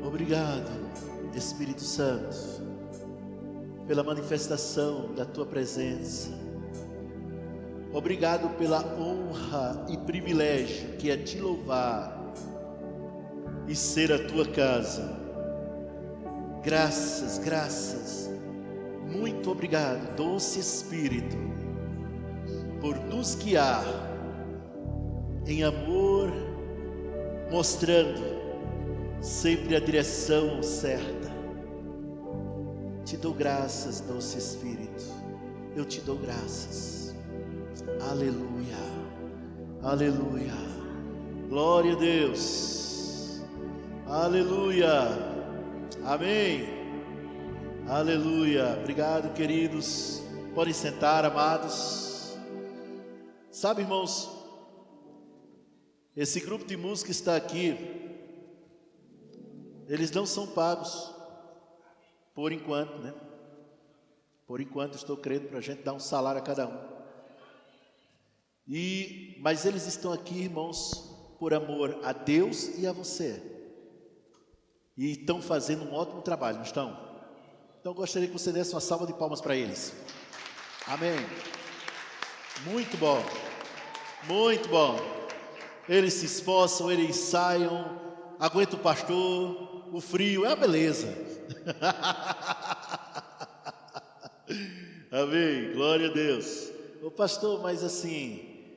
Obrigado, Espírito Santo, pela manifestação da Tua presença. Obrigado pela honra e privilégio que é te louvar e ser a Tua casa. Graças, graças. Muito obrigado, doce Espírito, por nos guiar em amor, mostrando sempre a direção certa. Te dou graças, doce Espírito, eu te dou graças. Aleluia, aleluia, glória a Deus, aleluia, amém, aleluia. Obrigado, queridos, podem sentar, amados. Sabe, irmãos, esse grupo de música está aqui. Eles não são pagos, por enquanto, né? Por enquanto, estou crendo para a gente dar um salário a cada um. Mas eles estão aqui, irmãos, por amor a Deus e a você. E estão fazendo um ótimo trabalho, não estão? Então, gostaria que você desse uma salva de palmas para eles. Amém. Muito bom, muito bom. Eles se esforçam, eles ensaiam, aguentam o pastor. O frio é uma beleza. Amém, glória a Deus. Ô pastor, mas assim,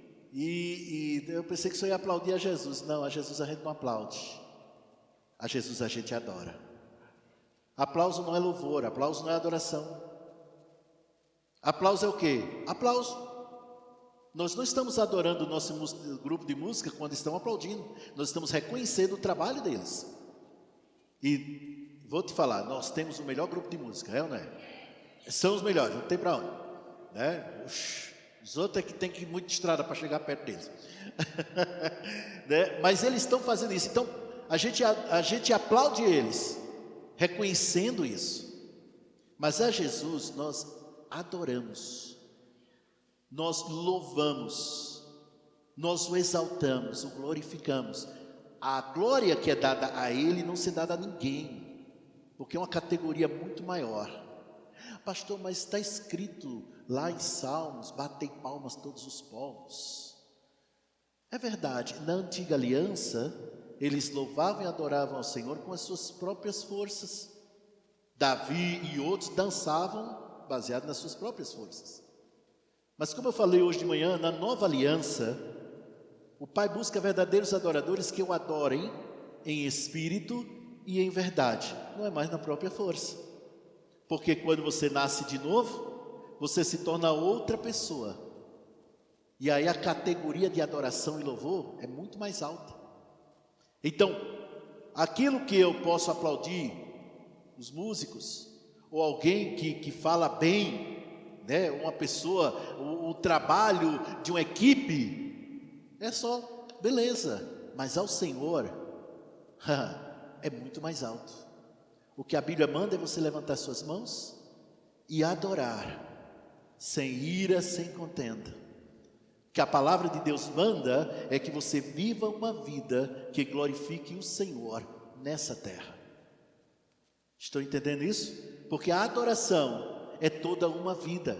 eu pensei que só ia aplaudir a Jesus. Não, a Jesus a gente não aplaude. A Jesus a gente adora. Aplauso não é louvor, aplauso não é adoração. Aplauso é o quê? Aplauso. Nós não estamos adorando o nosso grupo de música quando estão aplaudindo. Nós estamos reconhecendo o trabalho deles. E vou te falar, nós temos o melhor grupo de música, é ou não é? São os melhores, não tem para onde, né? Os outros é que tem que ir muito de estrada para chegar perto deles. Né? Mas eles estão fazendo isso, então a gente aplaude eles, reconhecendo isso. Mas a Jesus nós adoramos, nós louvamos, nós o exaltamos, o glorificamos. A glória que é dada a Ele não se dada a ninguém, porque é uma categoria muito maior. Pastor, mas está escrito lá em Salmos, batei palmas todos os povos. É verdade, na antiga aliança, eles louvavam e adoravam ao Senhor com as suas próprias forças. Davi e outros dançavam baseado nas suas próprias forças. Mas como eu falei hoje de manhã, na nova aliança, o Pai busca verdadeiros adoradores que o adorem em espírito e em verdade. Não é mais na própria força. Porque quando você nasce de novo, você se torna outra pessoa. E aí a categoria de adoração e louvor é muito mais alta. Então, aquilo que eu posso aplaudir, os músicos, ou alguém que fala bem, né, uma pessoa, o trabalho de uma equipe, é só beleza, mas ao Senhor é muito mais alto. O que a Bíblia manda é você levantar suas mãos e adorar, sem ira, sem contenda. O que a palavra de Deus manda é que você viva uma vida que glorifique o Senhor nessa terra. Estão entendendo isso? Porque a adoração é toda uma vida.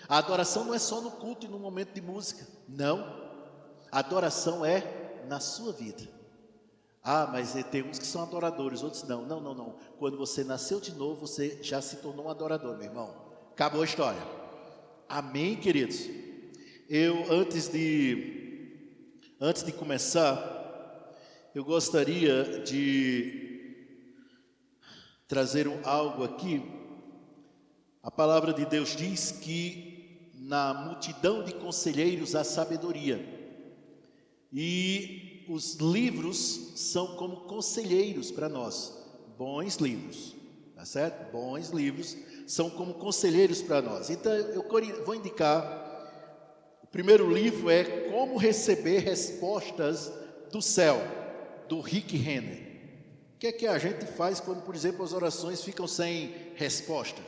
A adoração não é só no culto e no momento de música, não. A adoração é na sua vida. Ah, mas tem uns que são adoradores, outros não. Não. Quando você nasceu de novo, você já se tornou um adorador, meu irmão. Acabou a história. Amém, queridos? Eu, antes de começar, eu gostaria de trazer algo aqui. A palavra de Deus diz que na multidão de conselheiros há sabedoria. E os livros são como conselheiros para nós, bons livros, tá certo? Bons livros são como conselheiros para nós. Então eu vou indicar, o primeiro livro é Como Receber Respostas do Céu, do Rick Renner. O que é que a gente faz quando, por exemplo, as orações ficam sem resposta?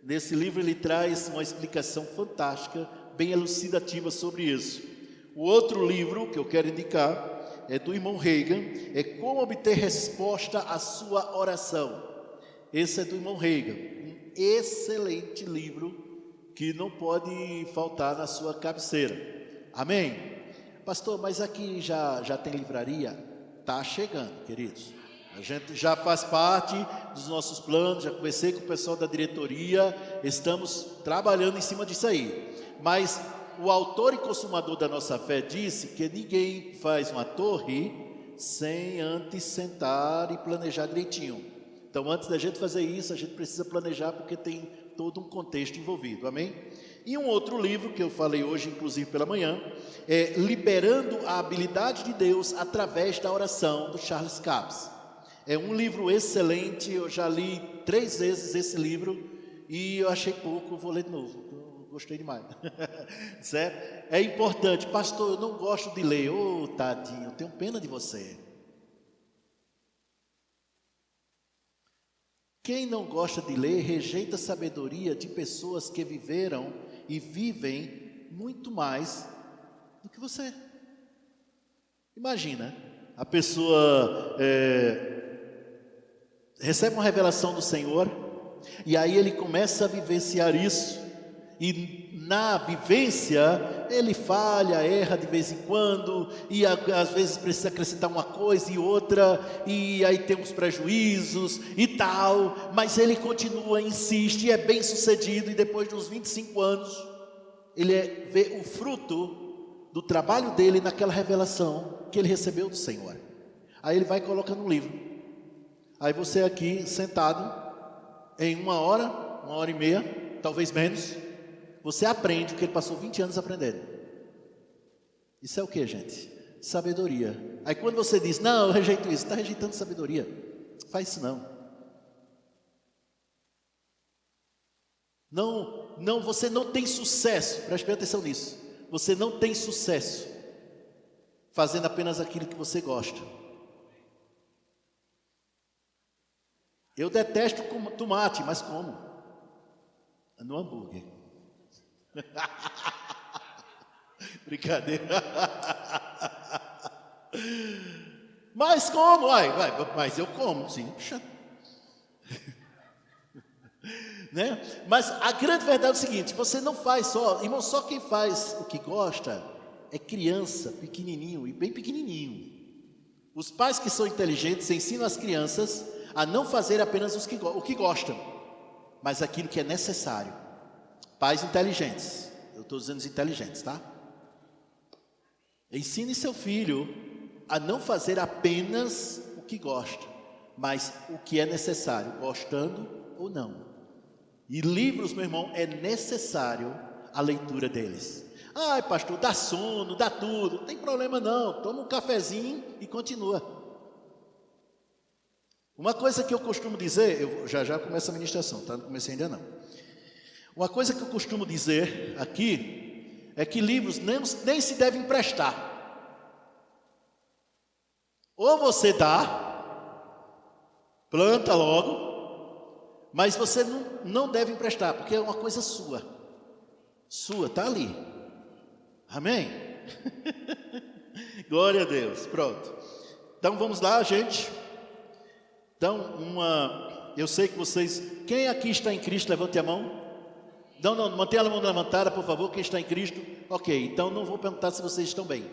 Nesse livro ele traz uma explicação fantástica, bem elucidativa sobre isso. O outro livro que eu quero indicar é do irmão Reagan, é Como Obter Resposta à Sua Oração. Esse é do irmão Reagan, um excelente livro que não pode faltar na sua cabeceira. Amém? Pastor, mas aqui já tem livraria? Está chegando, queridos. A gente já faz parte dos nossos planos, já conversei com o pessoal da diretoria, estamos trabalhando em cima disso aí. Mas o autor e consumador da nossa fé disse que ninguém faz uma torre sem antes sentar e planejar direitinho. Então, antes da gente fazer isso, a gente precisa planejar, porque tem todo um contexto envolvido, amém? E um outro livro que eu falei hoje, inclusive pela manhã, é Liberando a Habilidade de Deus através da Oração, do Charles Capps. É um livro excelente, eu já li 3 vezes esse livro e eu achei pouco, vou ler de novo, eu gostei demais. Certo? É importante, pastor, eu não gosto de ler. Ô, tadinho, tenho pena de você. Quem não gosta de ler rejeita a sabedoria de pessoas que viveram e vivem muito mais do que você. Imagina, a pessoa recebe uma revelação do Senhor, e aí ele começa a vivenciar isso, e na vivência ele falha, erra de vez em quando, e às vezes precisa acrescentar uma coisa e outra, e aí tem uns prejuízos e tal, mas ele continua, insiste, e é bem sucedido, e depois de uns 25 anos, ele vê o fruto do trabalho dele naquela revelação que ele recebeu do Senhor. Aí ele vai e coloca no livro. Aí você aqui sentado, em 1 hora, 1h30, talvez menos, você aprende o que ele passou 20 anos aprendendo. Isso é o que, gente? Sabedoria. Aí quando você diz, não, eu rejeito isso, está rejeitando sabedoria. Faz isso não. Não, você não tem sucesso, preste bem atenção nisso. Você não tem sucesso fazendo apenas aquilo que você gosta. Eu detesto tomate, mas como? No hambúrguer. Brincadeira. Mas como? Mas eu como, sim. Né? Mas a grande verdade é o seguinte: você não faz só, irmão, só quem faz o que gosta é criança, pequenininho e bem pequenininho. Os pais que são inteligentes ensinam as crianças a não fazer apenas o que gostam, mas aquilo que é necessário. Pais inteligentes, eu estou dizendo os inteligentes, tá? Ensine seu filho a não fazer apenas o que gosta, mas o que é necessário, gostando ou não. E livros, meu irmão, é necessário a leitura deles. Ai, pastor, dá sono, dá tudo, não tem problema não, toma um cafezinho e continua. Uma coisa que eu costumo dizer, eu já começo a ministração, tá? Não comecei ainda não. Uma coisa que eu costumo dizer aqui é que livros nem se devem emprestar. Ou você dá, planta logo, mas você não deve emprestar, porque é uma coisa sua. Sua, está ali. Amém? Glória a Deus, pronto. Então vamos lá, gente. Então, eu sei que vocês, quem aqui está em Cristo, levante a mão. Não, mantenha a mão levantada, por favor, quem está em Cristo. Ok, então não vou perguntar se vocês estão bem,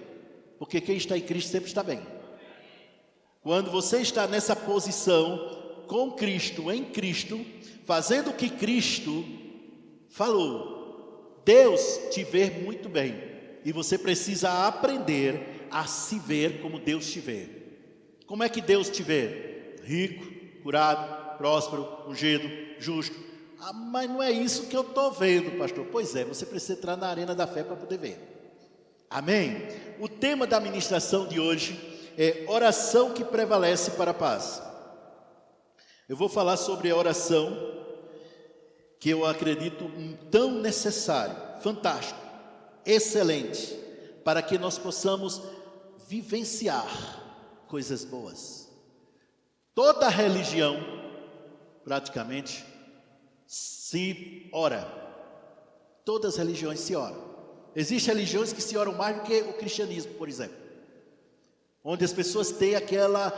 porque quem está em Cristo sempre está bem. Quando você está nessa posição, com Cristo, em Cristo, fazendo o que Cristo falou, Deus te vê muito bem, e você precisa aprender a se ver como Deus te vê. Como é que Deus te vê? Rico, curado, próspero, ungido, justo. Ah, mas não é isso que eu estou vendo, pastor. Pois é, você precisa entrar na arena da fé para poder ver. Amém? O tema da ministração de hoje é oração que prevalece para a paz. Eu vou falar sobre a oração que eu acredito tão necessário, fantástico, excelente, para que nós possamos vivenciar coisas boas. Toda religião, praticamente, se ora. Todas as religiões se oram. Existem religiões que se oram mais do que o cristianismo, por exemplo. onde as pessoas têm aquela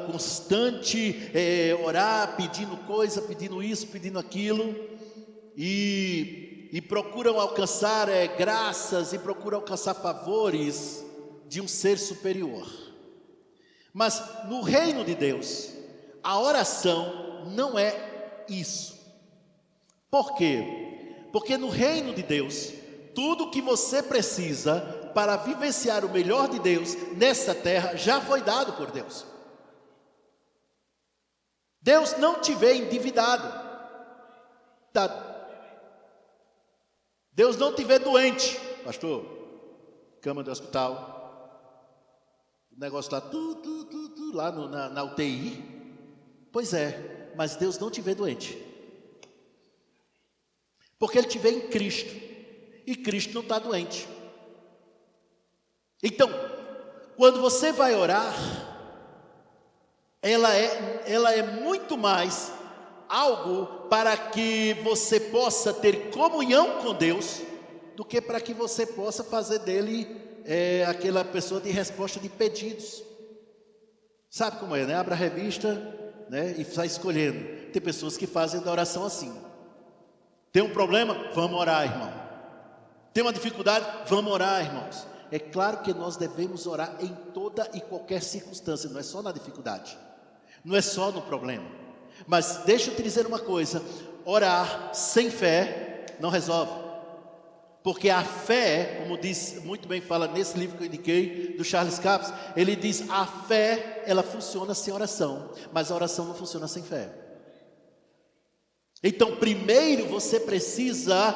constante orar, pedindo coisa, pedindo isso, pedindo aquilo, e procuram alcançar graças, e procuram alcançar favores de um ser superior. Mas no reino de Deus, a oração não é isso. Por quê? Porque no reino de Deus, tudo que você precisa para vivenciar o melhor de Deus nessa terra já foi dado por Deus. Deus não te vê endividado. Deus não te vê doente, pastor. Cama do hospital, o negócio lá, lá na UTI. Pois é, mas Deus não te vê doente. Porque Ele te vê em Cristo. E Cristo não está doente. Então, quando você vai orar, ela é muito mais algo para que você possa ter comunhão com Deus, do que para que você possa fazer dele aquela pessoa de resposta de pedidos. Sabe como é, né? Abre a revista, né, e sai escolhendo. Tem pessoas que fazem da oração assim. Tem um problema? Vamos orar, irmão. Tem uma dificuldade? Vamos orar, irmãos. É claro que nós devemos orar em toda e qualquer circunstância, não é só na dificuldade, não é só no problema. Mas deixa eu te dizer uma coisa: orar sem fé não resolve. Porque a fé, como diz, muito bem fala nesse livro que eu indiquei, do Charles Capps, ele diz: a fé, ela funciona sem oração, mas a oração não funciona sem fé. Então, primeiro você precisa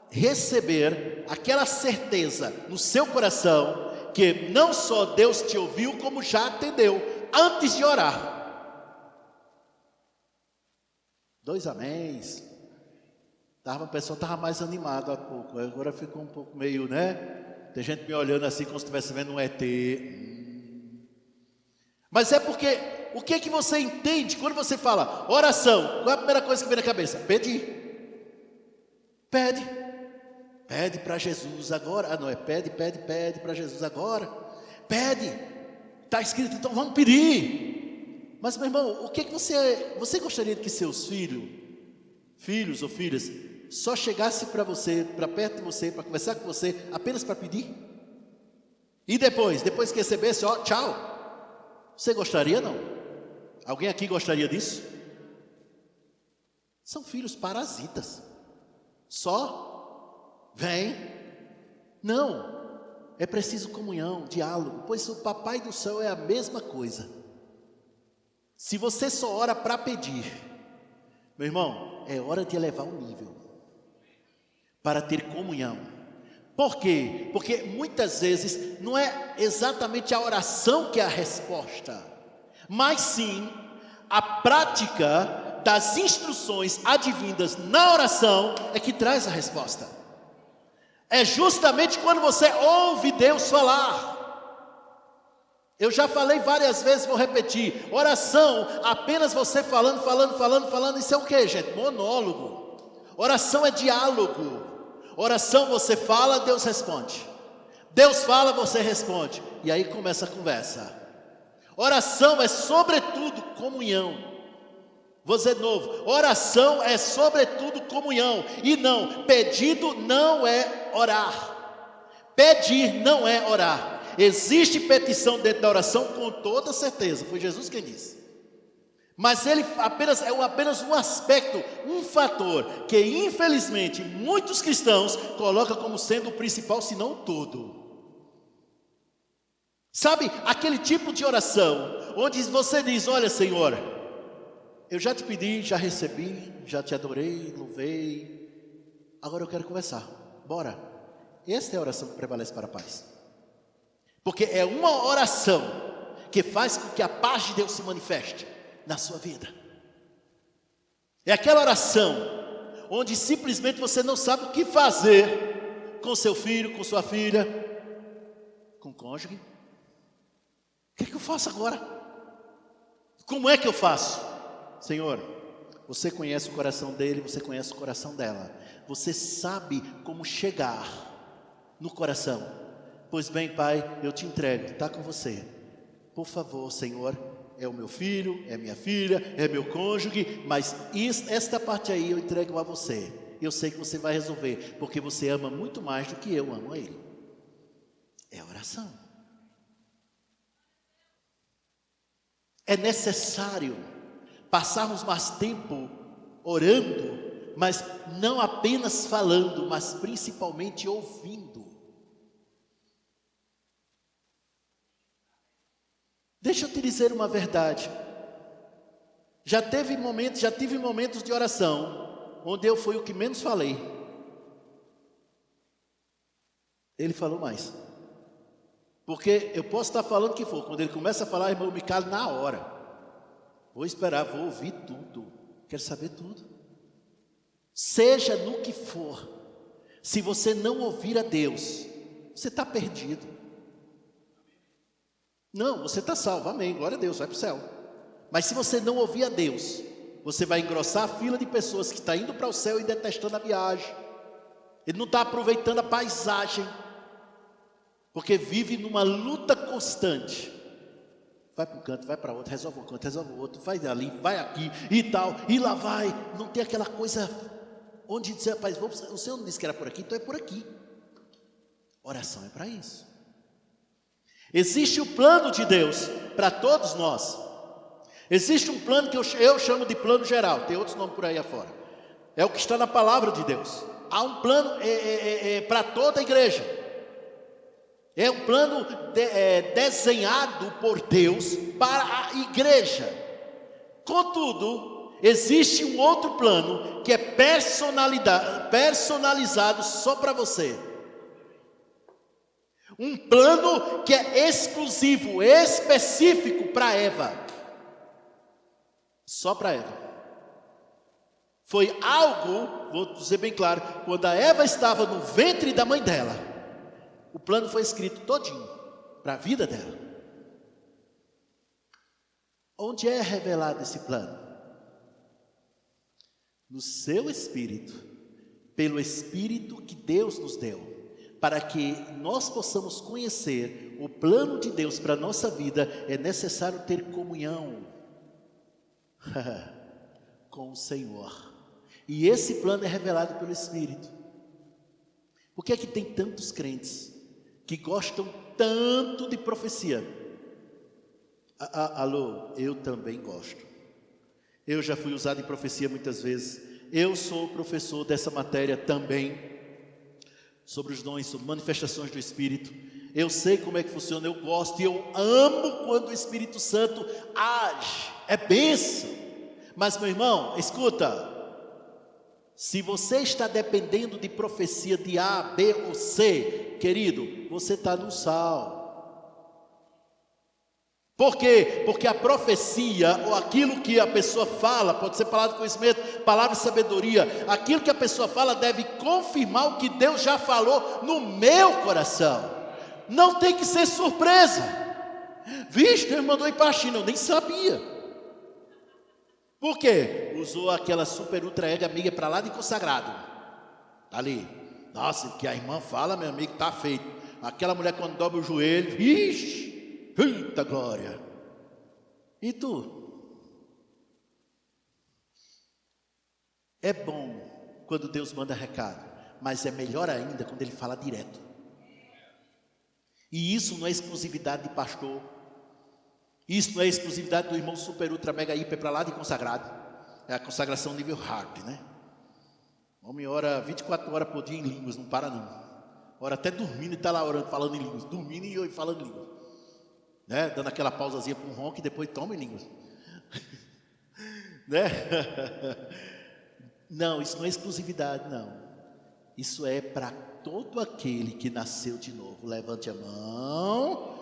receber aquela certeza no seu coração, que não só Deus te ouviu, como já atendeu, antes de orar. 2 améns. A pessoa estava mais animada há pouco, agora ficou um pouco meio, né? Tem gente me olhando assim como se estivesse vendo um ET. Mas é porque, o que é que você entende quando você fala oração? Qual é a primeira coisa que vem na cabeça? Pedir. Pede. Pede para Jesus agora. Não é pede para Jesus agora. Pede. Está escrito, então vamos pedir. Mas, meu irmão, o que é que você gostaria de que seus filhos ou filhas, só chegasse para você, para perto de você, para conversar com você, apenas para pedir? E depois que recebesse, ó, tchau. Você gostaria, não? Alguém aqui gostaria disso? São filhos parasitas. Só vem. Não. É preciso comunhão, diálogo. Pois o Papai do céu é a mesma coisa. Se você só ora para pedir, meu irmão, é hora de elevar o nível para ter comunhão. Por quê? Porque muitas vezes não é exatamente a oração que é a resposta, mas sim a prática das instruções advindas na oração é que traz a resposta. É justamente quando você ouve Deus falar. Eu já falei várias vezes, vou repetir: oração, apenas você falando, isso é o que, gente? Monólogo. Oração é diálogo. Oração, você fala, Deus responde. Deus fala, você responde. E aí começa a conversa. Oração é sobretudo comunhão. Vou dizer de novo: oração é sobretudo comunhão. E não, pedido não é orar. Pedir não é orar. Existe petição dentro da oração, com toda certeza, foi Jesus quem disse. Mas ele apenas um aspecto, um fator, que infelizmente muitos cristãos colocam como sendo o principal, se não o todo. Sabe, aquele tipo de oração, onde você diz: olha, Senhor, eu já te pedi, já recebi, já te adorei, louvei, agora eu quero conversar, bora. Esta é a oração que prevalece para a paz. Porque é uma oração que faz com que a paz de Deus se manifeste na sua vida. É aquela oração onde simplesmente você não sabe o que fazer com seu filho, com sua filha, com o cônjuge. O que é que eu faço agora? Como é que eu faço? Senhor, você conhece o coração dele, você conhece o coração dela. Você sabe como chegar no coração, Pois bem, Pai, eu te entrego, está com você. Por favor, Senhor, é o meu filho, é minha filha, é meu cônjuge, mas esta parte aí eu entrego a você. Eu sei que você vai resolver, porque você ama muito mais do que eu amo a Ele. É oração. É necessário passarmos mais tempo orando, mas não apenas falando, mas principalmente ouvindo. Deixa eu te dizer uma verdade. Já tive momentos de oração, onde eu fui o que menos falei. Ele falou mais. Porque eu posso estar falando o que for, quando ele começa a falar, irmão, eu me calo na hora. Vou esperar, vou ouvir tudo. Quero saber tudo. Seja no que for, se você não ouvir a Deus, você está perdido. Não, você está salvo, amém, glória a Deus, vai para o céu. Mas se você não ouvir a Deus, você vai engrossar a fila de pessoas que estão indo para o céu e detestando a viagem. Ele não está aproveitando a paisagem, porque vive numa luta constante. Vai para um canto, vai para outro, resolve um canto, resolve o outro, vai ali, vai aqui e tal, e lá vai. Não tem aquela coisa onde diz, rapaz, o Senhor não disse que era por aqui, então é por aqui. Oração é para isso. Existe o plano de Deus para todos nós. Existe um plano que eu chamo de plano geral, tem outros nomes por aí afora. É o que está na palavra de Deus. Há um plano para toda a igreja. É um plano desenhado por Deus para a igreja. Contudo, existe um outro plano que é personalizado só para você. Um plano que é exclusivo, específico para Eva. Só para Eva. Foi algo, vou dizer bem claro, quando a Eva estava no ventre da mãe dela, o plano foi escrito todinho para a vida dela. Onde é revelado esse plano? No seu espírito, pelo Espírito que Deus nos deu, para que nós possamos conhecer o plano de Deus para a nossa vida, é necessário ter comunhão com o Senhor. E esse plano é revelado pelo Espírito. Por que é que tem tantos crentes que gostam tanto de profecia? Alô, eu também gosto. Eu já fui usado em profecia muitas vezes. Eu sou professor dessa matéria também, sobre os dons, sobre manifestações do Espírito. Eu sei como é que funciona, eu gosto e eu amo quando o Espírito Santo age, é bênção. Mas meu irmão, escuta, se você está dependendo de profecia de A, B ou C, querido, você está no sal. Por quê? Porque a profecia, ou aquilo que a pessoa fala, pode ser palavra de conhecimento, palavra de sabedoria, aquilo que a pessoa fala deve confirmar o que Deus já falou no meu coração. Não tem que ser surpresa. Vixe, Deus mandou ir para a China, eu nem sabia. Por quê? Usou aquela super ultra ega amiga para lá de consagrado. Tá ali. Nossa, o que a irmã fala, meu amigo, tá feito. Aquela mulher quando dobra o joelho, vixe. Eita glória! E tu? É bom quando Deus manda recado, mas é melhor ainda quando Ele fala direto. E isso não é exclusividade de pastor. Isso não é exclusividade do irmão super ultra mega hiper para lá de consagrado. É a consagração nível hard, né? O homem ora 24 horas por dia em línguas, não para não. Ora até dormindo e está lá orando, falando em línguas. Dormindo e falando em línguas. Né? Dando aquela pausazinha para um ronco e depois toma em línguas. Né? Não, isso não é exclusividade, não. Isso é para todo aquele que nasceu de novo. Levante a mão,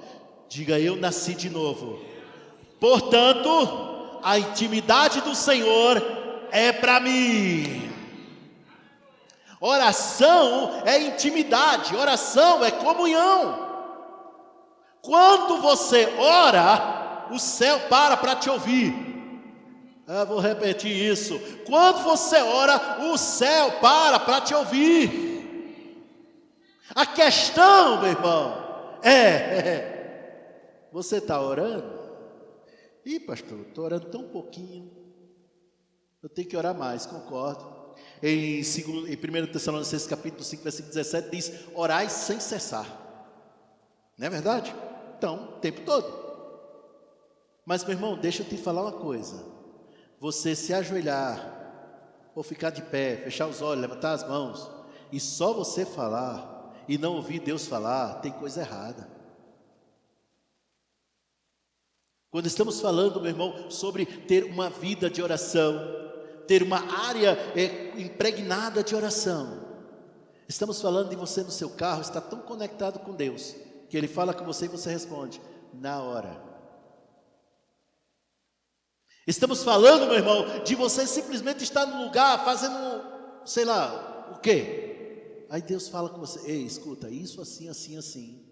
diga: eu nasci de novo. Portanto, a intimidade do Senhor é para mim. Oração é intimidade, oração é comunhão. Quando você ora, o céu para te ouvir. Vou repetir isso. Quando você ora, o céu para te ouvir. A questão, meu irmão, Você está orando? Ih, pastor, estou orando tão pouquinho. Eu tenho que orar mais, concordo. Em 1 Tessalonicenses capítulo 5, versículo 17, diz: orai sem cessar. Não é verdade? Então, o tempo todo. Mas, meu irmão, deixa eu te falar uma coisa. Você se ajoelhar, ou ficar de pé, fechar os olhos, levantar as mãos, e só você falar, e não ouvir Deus falar, tem coisa errada. Quando estamos falando, meu irmão, sobre ter uma vida de oração, ter uma área impregnada de oração, estamos falando de você no seu carro, está tão conectado com Deus, que Ele fala com você e você responde, na hora. Estamos falando, meu irmão, de você simplesmente estar no lugar, fazendo, sei lá, o quê? Aí Deus fala com você, ei, escuta, isso assim, assim, assim.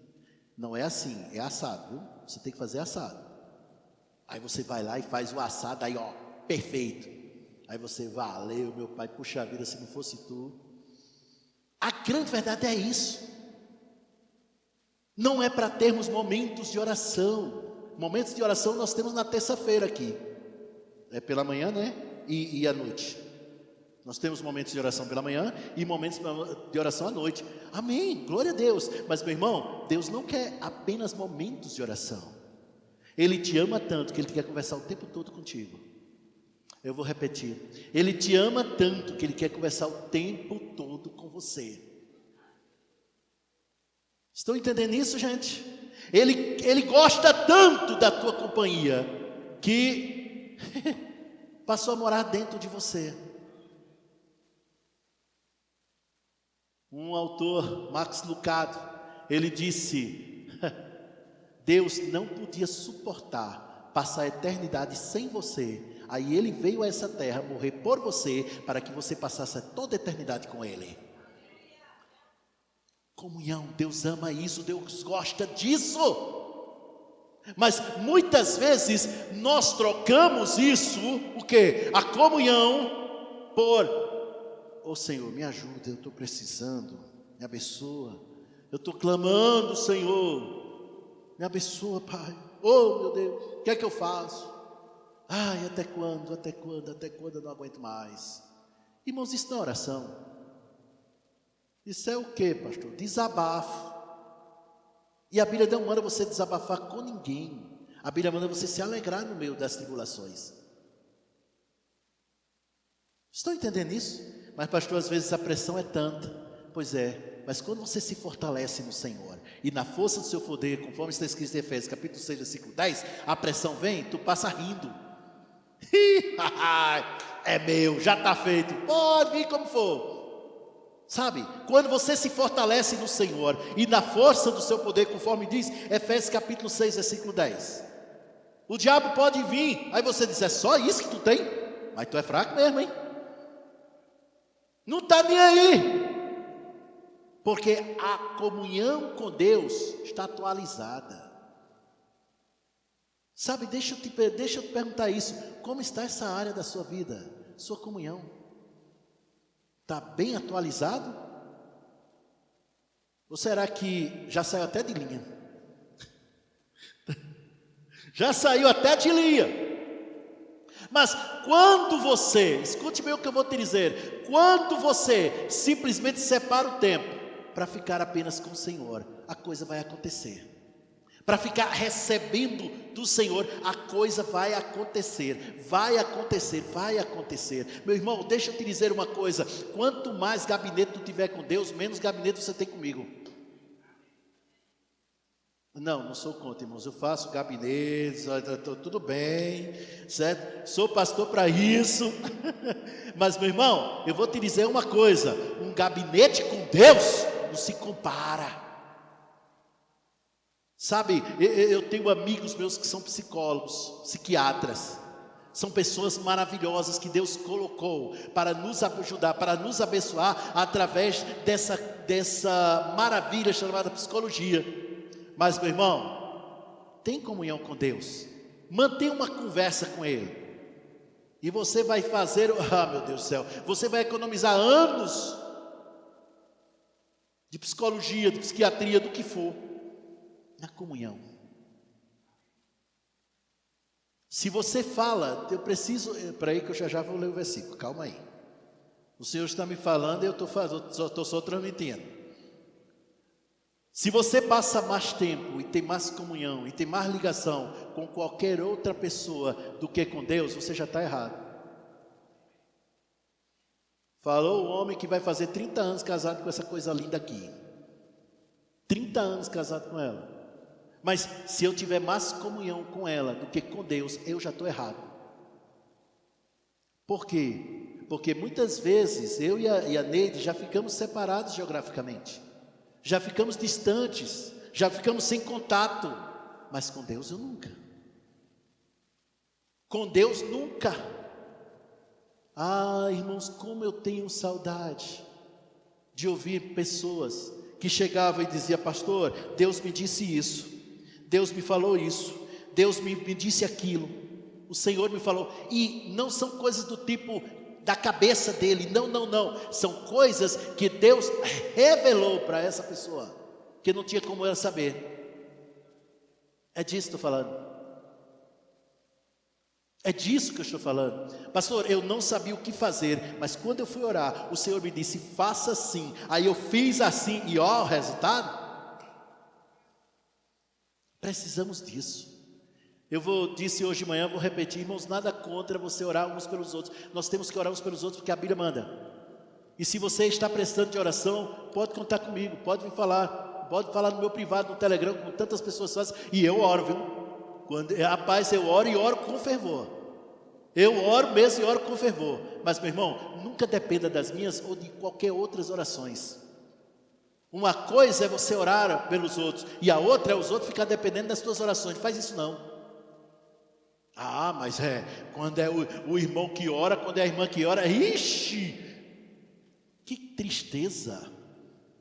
Não é assim, é assado, viu? Você tem que fazer assado. Aí você vai lá e faz o assado, aí ó, perfeito. Aí você, valeu meu pai, puxa vida, se não fosse tu. A grande verdade é isso. Não é para termos momentos de oração. Momentos de oração nós temos na terça-feira aqui. É pela manhã, né? E à noite. Nós temos momentos de oração pela manhã e momentos de oração à noite. Amém, glória a Deus. Mas meu irmão, Deus não quer apenas momentos de oração. Ele te ama tanto que Ele quer conversar o tempo todo contigo. Eu vou repetir. Ele te ama tanto que Ele quer conversar o tempo todo com você. Estão entendendo isso, gente? Ele gosta tanto da tua companhia que passou a morar dentro de você. Um autor, Max Lucado, ele disse: Deus não podia suportar passar a eternidade sem você. Aí Ele veio a essa terra morrer por você, para que você passasse toda a eternidade com Ele. Comunhão, Deus ama isso, Deus gosta disso. Mas muitas vezes nós trocamos isso, o quê? A comunhão por, ô Senhor, me ajuda, eu estou precisando, me abençoa. Eu estou clamando, Senhor, me abençoa, Pai. Oh, meu Deus, o que é que eu faço? Ai, até quando eu não aguento mais. Irmãos, isso não é oração. Isso é o que, pastor? Desabafo. E a Bíblia não manda você desabafar com ninguém. A Bíblia manda você se alegrar no meio das tribulações. Estão entendendo isso? Mas pastor, às vezes a pressão é tanta. Pois é, mas quando você se fortalece no Senhor e na força do seu poder, conforme está escrito em Efésios capítulo 6, versículo 10, a pressão vem, tu passa rindo. É meu, já está feito, pode vir como for. Sabe, quando você se fortalece no Senhor e na força do seu poder, conforme diz Efésios capítulo 6, versículo 10, o diabo pode vir, aí você diz, é só isso que tu tem? Mas tu é fraco mesmo, hein? Não está nem aí, porque a comunhão com Deus está atualizada. Sabe, deixa eu te perguntar isso, como está essa área da sua vida, sua comunhão? Está bem atualizado? Ou será que já saiu até de linha? Já saiu até de linha. Mas quando você, escute bem o que eu vou te dizer, quando você simplesmente separa o tempo para ficar apenas com o Senhor, a coisa vai acontecer. Para ficar recebendo do Senhor, a coisa vai acontecer, vai acontecer, vai acontecer. Meu irmão, deixa eu te dizer uma coisa, quanto mais gabinete tu tiver com Deus, menos gabinete você tem comigo. Não sou contra, irmãos, eu faço gabinetes, tudo bem, certo? Sou pastor para isso. Mas meu irmão, eu vou te dizer uma coisa, um gabinete com Deus não se compara. Sabe, eu tenho amigos meus que são psicólogos, psiquiatras, são pessoas maravilhosas que Deus colocou para nos ajudar, para nos abençoar através dessa maravilha chamada psicologia. Mas meu irmão, tem comunhão com Deus, mantenha uma conversa com Ele, e você vai fazer, meu Deus do céu, você vai economizar anos de psicologia, de psiquiatria, do que for. Na comunhão. Se você fala, eu preciso, para aí que eu já vou ler o versículo, calma aí. O Senhor está me falando e eu estou só transmitindo. Se você passa mais tempo e tem mais comunhão e tem mais ligação com qualquer outra pessoa do que com Deus, você já está errado. Falou o homem que vai fazer 30 anos casado com essa coisa linda aqui. 30 anos casado com ela. Mas se eu tiver mais comunhão com ela do que com Deus, eu já estou errado. Por quê? Porque muitas vezes eu e a Neide já ficamos separados geograficamente. Já ficamos distantes, já ficamos sem contato. Mas com Deus eu nunca. Com Deus nunca. Ah, irmãos, como eu tenho saudade de ouvir pessoas que chegavam e diziam: pastor, Deus me disse isso. Deus me falou isso, Deus me disse aquilo, o Senhor me falou, e não são coisas do tipo da cabeça dele, não, são coisas que Deus revelou para essa pessoa, que não tinha como ela saber. É disso que estou falando, é disso que eu estou falando. Pastor, eu não sabia o que fazer, mas quando eu fui orar, o Senhor me disse: faça assim. Aí eu fiz assim, e ó, o resultado. Precisamos disso. Disse hoje de manhã, vou repetir, irmãos, nada contra você orar uns pelos outros. Nós temos que orar uns pelos outros porque a Bíblia manda. E se você está prestando de oração, pode contar comigo, pode me falar, pode falar no meu privado, no Telegram, como tantas pessoas fazem, e eu oro, viu? Rapaz, eu oro e oro com fervor. Eu oro mesmo e oro com fervor. Mas, meu irmão, nunca dependa das minhas ou de qualquer outras orações. Uma coisa é você orar pelos outros, e a outra é os outros ficar dependendo das tuas orações. Não faz isso não. Ah, mas quando é o irmão que ora, quando é a irmã que ora, ixi, que tristeza.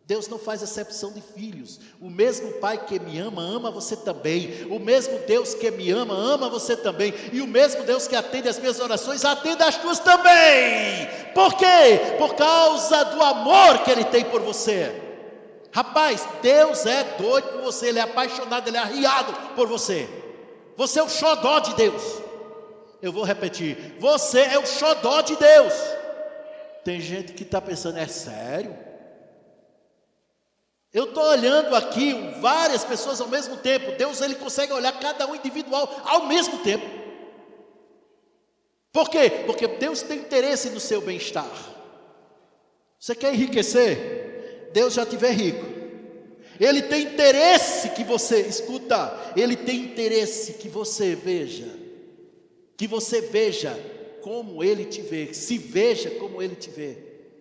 Deus não faz acepção de filhos. O mesmo Pai que me ama, ama você também. O mesmo Deus que me ama, ama você também. E o mesmo Deus que atende as minhas orações, atende as tuas também. Por quê? Por causa do amor que Ele tem por você. Rapaz, Deus é doido por você, Ele é apaixonado, Ele é arriado por você. Você é o xodó de Deus. Eu vou repetir, você é o xodó de Deus. Tem gente que está pensando: é sério? Eu estou olhando aqui várias pessoas ao mesmo tempo. Deus, Ele consegue olhar cada um individual ao mesmo tempo. Por quê? Porque Deus tem interesse no seu bem-estar. Você quer enriquecer? Deus já estiver rico. Ele tem interesse que você, escuta, Ele tem interesse que você veja como Ele te vê, se veja como Ele te vê.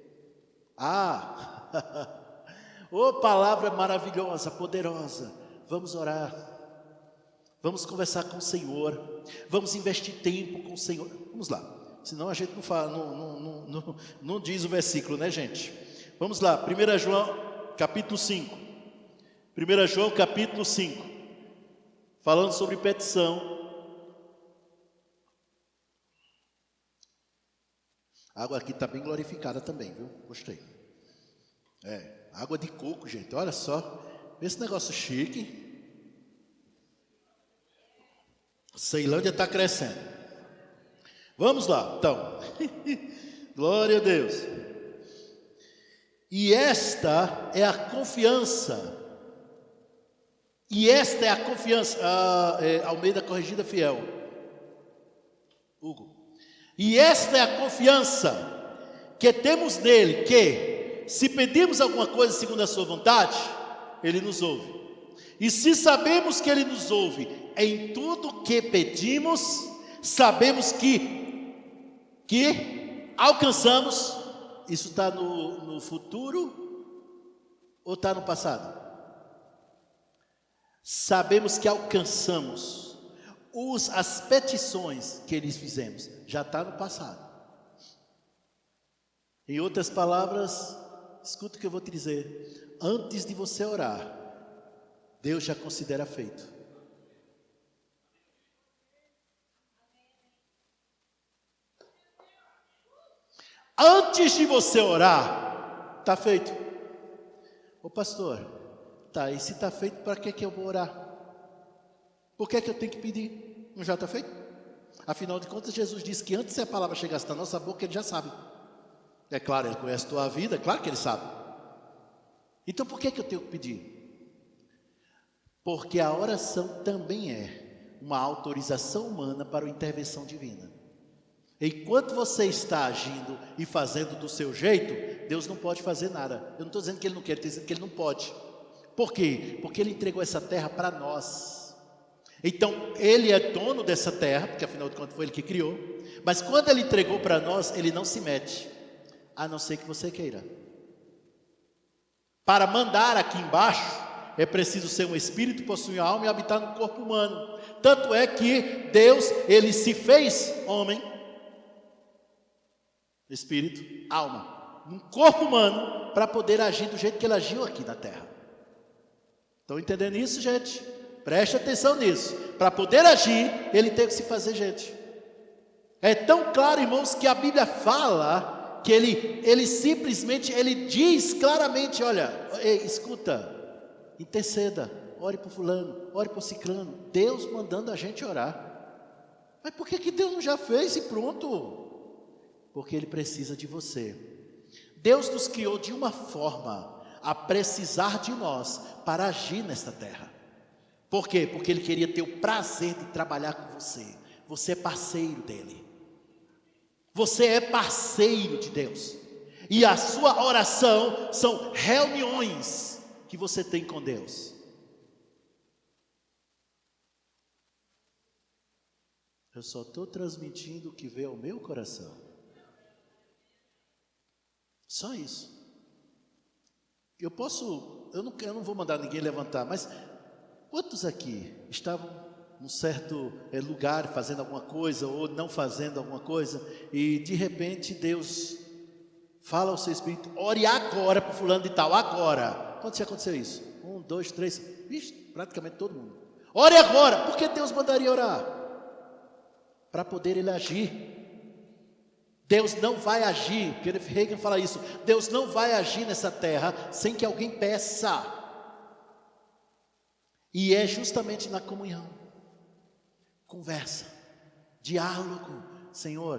Oh, palavra maravilhosa, poderosa. Vamos orar, vamos conversar com o Senhor, vamos investir tempo com o Senhor. Vamos lá, senão a gente não fala, não diz o versículo, né, gente? Vamos lá, 1 João capítulo 5. 1 João capítulo 5, falando sobre petição. A água aqui está bem glorificada também, viu? Gostei. Água de coco, gente, olha só. Esse negócio chique. Ceilândia está crescendo. Vamos lá, então. Glória a Deus. E esta é a confiança. Almeida Corrigida Fiel. Hugo. E esta é a confiança que temos nele, que se pedirmos alguma coisa segundo a sua vontade, Ele nos ouve. E se sabemos que Ele nos ouve em tudo que pedimos, sabemos que alcançamos. Isso está no futuro ou está no passado? Sabemos que alcançamos as petições que eles fizemos. Já está no passado. Em outras palavras, escuta o que eu vou te dizer. Antes de você orar, Deus já considera feito. Antes de você orar, está feito. Ô pastor, tá, e se está feito, para que eu vou orar? Por que é que eu tenho que pedir? Não já está feito? Afinal de contas, Jesus disse que antes que a palavra chegasse na nossa boca, Ele já sabe. É claro, Ele conhece a tua vida, é claro que Ele sabe. Então por que é que eu tenho que pedir? Porque a oração também é uma autorização humana para a intervenção divina. Enquanto você está agindo e fazendo do seu jeito, Deus não pode fazer nada. Eu não estou dizendo que Ele não quer, estou dizendo que Ele não pode. Por quê? Porque Ele entregou essa terra para nós. Então, Ele é dono dessa terra, porque afinal de contas foi Ele que criou. Mas quando Ele entregou para nós, Ele não se mete, a não ser que você queira. Para mandar aqui embaixo, é preciso ser um espírito, possuir alma e habitar no corpo humano. Tanto é que Deus, Ele se fez homem, espírito, alma, num corpo humano, para poder agir do jeito que Ele agiu aqui na terra. Estão entendendo isso, gente? Preste atenção nisso. Para poder agir, Ele teve que se fazer gente. É tão claro, irmãos, que a Bíblia fala que ele simplesmente, Ele diz claramente, olha, escuta, interceda, ore por fulano, ore por ciclano. Deus mandando a gente orar. Mas por que Deus não já fez e pronto? Porque Ele precisa de você. Deus nos criou de uma forma a precisar de nós para agir nesta terra. Por quê? Porque Ele queria ter o prazer de trabalhar com você. Você é parceiro dEle. Você é parceiro de Deus. E a sua oração são reuniões que você tem com Deus. Eu só estou transmitindo o que veio ao meu coração. Só isso. Eu não vou mandar ninguém levantar, mas quantos aqui estavam num certo lugar fazendo alguma coisa ou não fazendo alguma coisa e de repente Deus fala ao seu espírito, ore agora para fulano de tal, agora. Quando já aconteceu isso? 1, 2, 3, praticamente todo mundo. Ore agora. Por que Deus mandaria orar? Para poder Ele agir. Deus não vai agir, Kenneth Hagin fala isso, Deus não vai agir nessa terra sem que alguém peça. E é justamente na comunhão, conversa, diálogo. Senhor,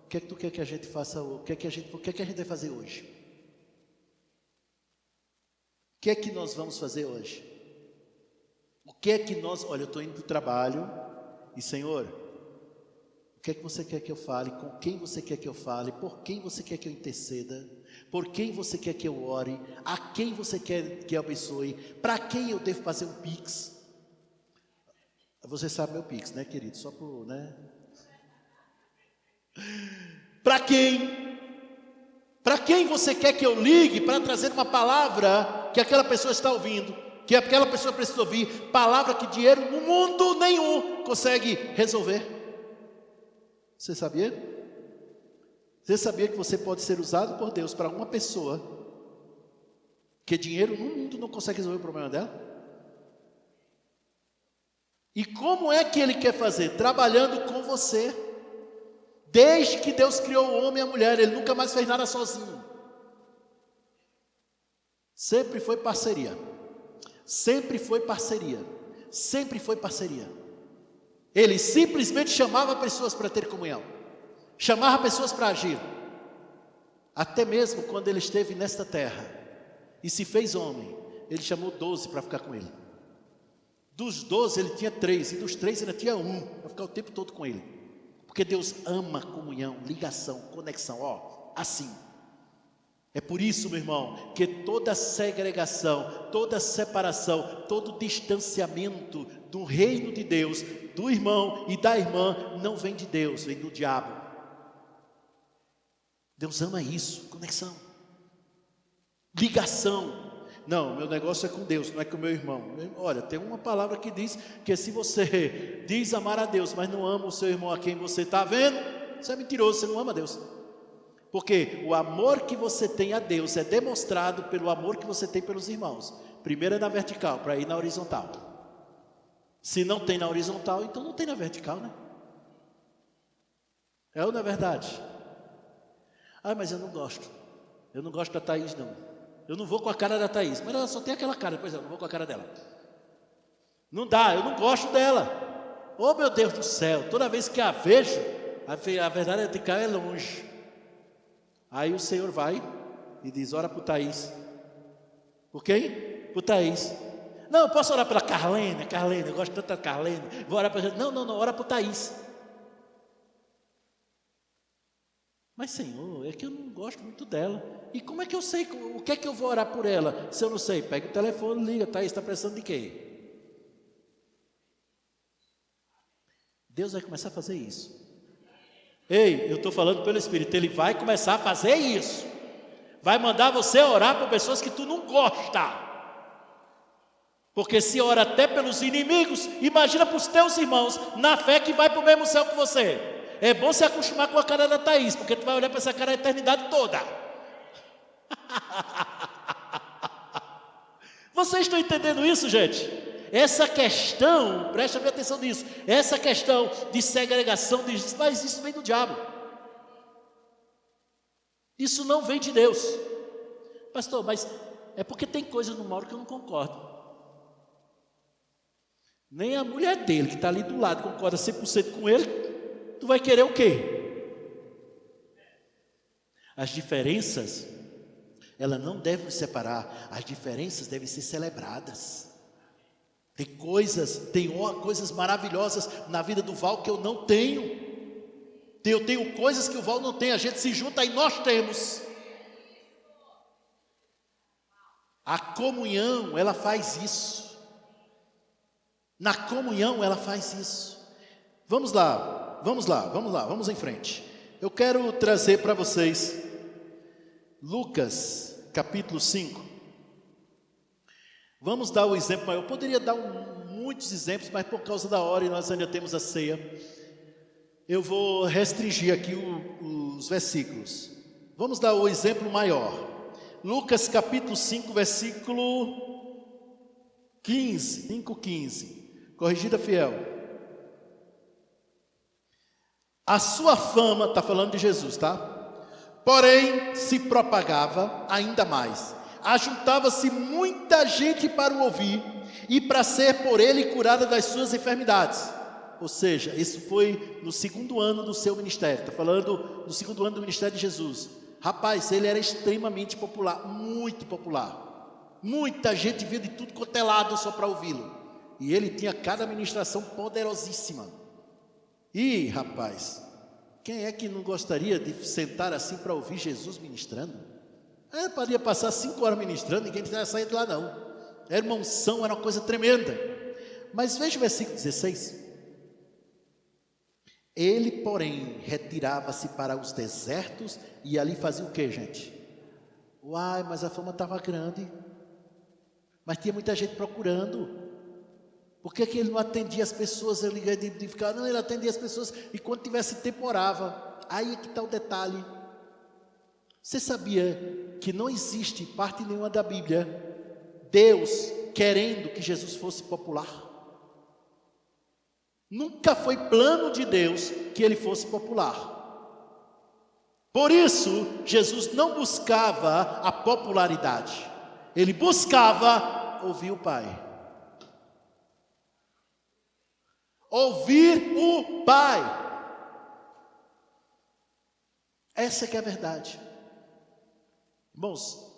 o que é que Tu quer que a gente faça hoje? O que é que a gente vai fazer hoje? O que é que nós vamos fazer hoje? O que é que olha, eu estou indo para o trabalho e Senhor, o que é que você quer que eu fale? Com quem você quer que eu fale? Por quem você quer que eu interceda? Por quem você quer que eu ore? A quem você quer que eu abençoe? Para quem eu devo fazer um pix? Você sabe meu pix, né, querido? Só por, né? Para quem? Para quem você quer que eu ligue para trazer uma palavra que aquela pessoa está ouvindo? Que aquela pessoa precisa ouvir? Palavra que dinheiro no mundo nenhum consegue resolver. Você sabia? Você sabia que você pode ser usado por Deus para uma pessoa que dinheiro no mundo não consegue resolver o problema dela? E como é que Ele quer fazer? Trabalhando com você. Desde que Deus criou o homem e a mulher, Ele nunca mais fez nada sozinho. Sempre foi parceria. Sempre foi parceria. Sempre foi parceria. Ele simplesmente chamava pessoas para ter comunhão. Chamava pessoas para agir. Até mesmo quando Ele esteve nesta terra e se fez homem, Ele chamou 12 para ficar com Ele. Dos 12 Ele tinha 3, e dos 3 Ele tinha 1 para ficar o tempo todo com Ele. Porque Deus ama comunhão, ligação, conexão, assim. É por isso, meu irmão, que toda segregação, toda separação, todo distanciamento do reino de Deus, do irmão e da irmã, não vem de Deus, vem do diabo. Deus ama isso, conexão, ligação. Não, meu negócio é com Deus, não é com o meu irmão. Olha, tem uma palavra que diz que se você diz amar a Deus, mas não ama o seu irmão a quem você está vendo, você é mentiroso, você não ama a Deus. Porque o amor que você tem a Deus é demonstrado pelo amor que você tem pelos irmãos. Primeiro é na vertical, para ir na horizontal. Se não tem na horizontal, então não tem na vertical, né? É ou não é verdade? Ah, mas eu não gosto. Eu não gosto da Thaís, não. Eu não vou com a cara da Thaís. Mas ela só tem aquela cara. Pois é, eu não vou com a cara dela. Não dá, eu não gosto dela. Oh, meu Deus do céu, toda vez que a vejo, a verdade é que é longe. Aí o Senhor vai e diz: ora por Thaís. Por quem? Por Thaís. Não, eu posso orar pela Carlene, eu gosto tanto da Carlene. Vou orar para ela. Não, ora por Thaís. Mas Senhor, é que eu não gosto muito dela. E como é que eu sei o que é que eu vou orar por ela? Se eu não sei, pega o telefone, liga. Thaís, está precisando de quê? Deus vai começar a fazer isso. Ei, eu estou falando pelo Espírito. Ele vai começar a fazer isso. Vai mandar você orar por pessoas que tu não gosta. Porque se ora até pelos inimigos, imagina para os teus irmãos, na fé, que vai para o mesmo céu que você. É bom se acostumar com a cara da Thaís, porque tu vai olhar para essa cara a eternidade toda. Vocês estão entendendo isso, gente? Essa questão, presta bem atenção nisso, essa questão de segregação, mas isso vem do diabo. Isso não vem de Deus. Pastor, mas é porque tem coisas no Mauro que eu não concordo. Nem a mulher dele, que está ali do lado, concorda 100% com ele. Tu vai querer o quê? As diferenças, elas não devem nos separar. As diferenças devem ser celebradas. Tem coisas maravilhosas na vida do Val que eu não tenho. Eu tenho coisas que o Val não tem. A gente se junta e nós temos. A comunhão, ela faz isso. Na comunhão ela faz isso. Vamos em frente. Eu quero trazer para vocês Lucas capítulo 5. Vamos dar o exemplo maior. Eu poderia dar muitos exemplos, mas por causa da hora e nós ainda temos a ceia, eu vou restringir aqui os versículos. Vamos dar o exemplo maior. Lucas capítulo 5, versículo 15, 5:15. Corrigida fiel. A sua fama, está falando de Jesus, tá? Porém, se propagava ainda mais. Ajuntava-se muita gente para o ouvir e para ser por ele curada das suas enfermidades. Ou seja, isso foi no segundo ano do seu ministério. Está falando do segundo ano do ministério de Jesus. Rapaz, ele era extremamente popular, muito popular. Muita gente vinha de tudo quanto é lado só para ouvi-lo. E ele tinha cada ministração poderosíssima. E, rapaz, quem é que não gostaria de sentar assim para ouvir Jesus ministrando? Podia passar 5 horas ministrando, ninguém tinha saído de lá não. Era uma unção, era uma coisa tremenda. Mas veja o versículo 16. Ele, porém, retirava-se para os desertos e ali fazia o que, gente? Uai, mas a fama estava grande. Mas tinha muita gente procurando. Por que ele não atendia as pessoas? Ele ficava, não, ele atendia as pessoas e quando tivesse tempo orava. Aí é que está o detalhe. Você sabia que não existe parte nenhuma da Bíblia Deus querendo que Jesus fosse popular? Nunca foi plano de Deus que ele fosse popular. Por isso, Jesus não buscava a popularidade. Ele buscava ouvir o Pai. Ouvir o Pai. Essa que é a verdade. Irmãos,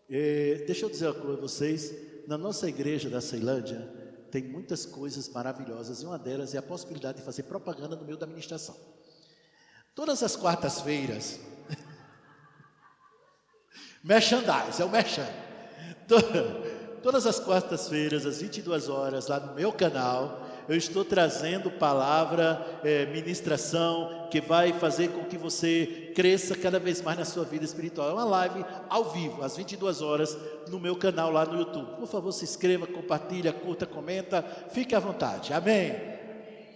deixa eu dizer uma coisa a vocês. Na nossa igreja da Ceilândia tem muitas coisas maravilhosas. E uma delas é a possibilidade de fazer propaganda no meio da ministração. Todas as quartas-feiras merchandise, é o merchan. Todas as quartas-feiras, às 22 horas, lá no meu canal, eu estou trazendo palavra, ministração, que vai fazer com que você cresça cada vez mais na sua vida espiritual. É uma live ao vivo, às 22 horas, no meu canal lá no YouTube. Por favor, se inscreva, compartilha, curta, comenta, fique à vontade. Amém?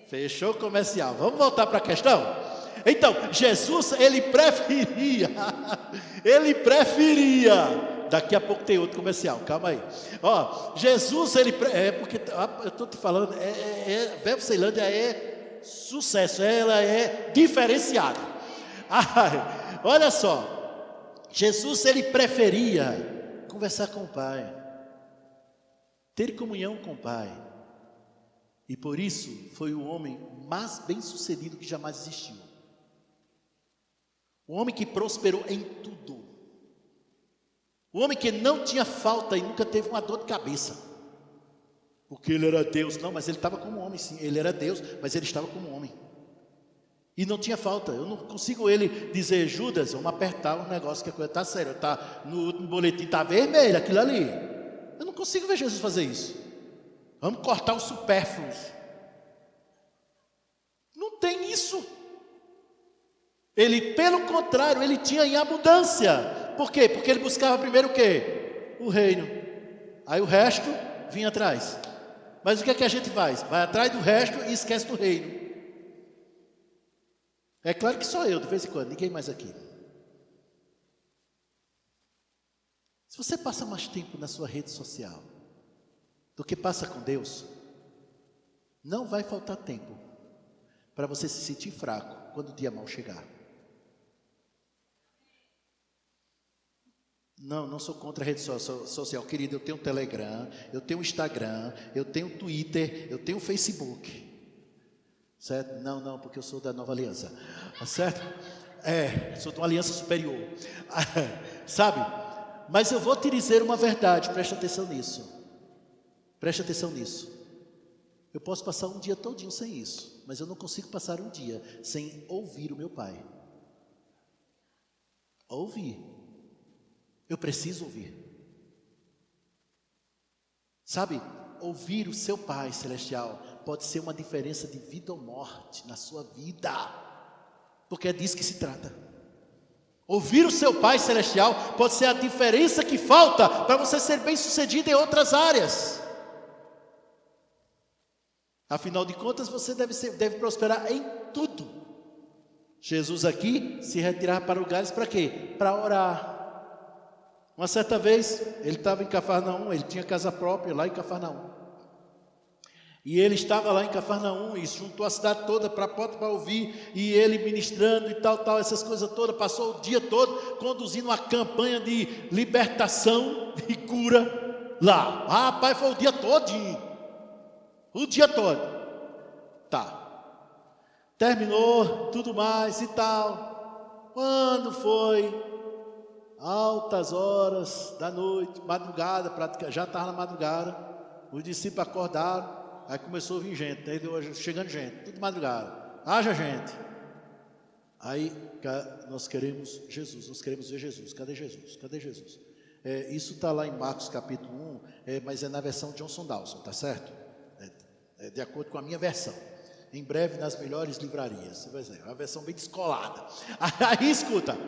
Fechou o comercial. Vamos voltar para a questão? Então, Jesus, ele preferia, daqui a pouco tem outro comercial, calma aí. Ó, Jesus, porque eu estou te falando, Verbo Ceilândia é sucesso, ela é diferenciada. Olha só, Jesus, ele preferia conversar com o Pai, ter comunhão com o Pai. E por isso foi o homem mais bem-sucedido que jamais existiu. O homem que prosperou em tudo. O homem que não tinha falta e nunca teve uma dor de cabeça. Porque ele era Deus. Não, mas ele estava como homem, sim. Ele era Deus, mas ele estava como homem. E não tinha falta. Eu não consigo ele dizer, Judas, vamos apertar um negócio que a coisa está séria. Tá, no boletim está vermelho, aquilo ali. Eu não consigo ver Jesus fazer isso. Vamos cortar os supérfluos. Não tem isso. Ele, pelo contrário, ele tinha em abundância. Por quê? Porque ele buscava primeiro o quê? O reino. Aí o resto vinha atrás. Mas o que é que a gente faz? Vai atrás do resto e esquece do reino. É claro que só eu, de vez em quando, ninguém mais aqui. Se você passa mais tempo na sua rede social do que passa com Deus, não vai faltar tempo para você se sentir fraco quando o dia mal chegar. Não sou contra a rede social, querido. Eu tenho Telegram, eu tenho Instagram, eu tenho Twitter, eu tenho Facebook. Certo? Não, porque eu sou da Nova Aliança. Certo? Sou de uma aliança superior. Sabe? Mas eu vou te dizer uma verdade, preste atenção nisso. Preste atenção nisso. Eu posso passar um dia todinho sem isso, mas eu não consigo passar um dia sem ouvir o meu Pai. Ouvir. Eu preciso ouvir. Sabe? Ouvir o seu Pai Celestial pode ser uma diferença de vida ou morte na sua vida. Porque é disso que se trata. Ouvir o seu Pai Celestial pode ser a diferença que falta para você ser bem-sucedido em outras áreas. Afinal de contas, você deve prosperar em tudo. Jesus aqui se retirava para lugares para quê? Para orar. Uma certa vez, ele estava em Cafarnaum, ele tinha casa própria lá em Cafarnaum. E ele estava lá em Cafarnaum e juntou a cidade toda para ouvir, e ele ministrando e tal, essas coisas todas, passou o dia todo conduzindo uma campanha de libertação e cura lá. Rapaz, foi o dia todinho. O dia todo. Tá. Terminou, tudo mais e tal. Quando foi altas horas da noite, madrugada, já estava na madrugada, os discípulos acordaram. Aí começou a vir gente, aí chegando gente, tudo madrugada, haja gente. Aí nós queremos Jesus, nós queremos ver Jesus. Cadê Jesus? Cadê Jesus? Isso está lá em Marcos capítulo 1, mas é na versão Johnson Dawson, tá certo? De acordo com a minha versão. Em breve nas melhores livrarias. Você vai ver, é uma versão bem descolada. Aí escuta,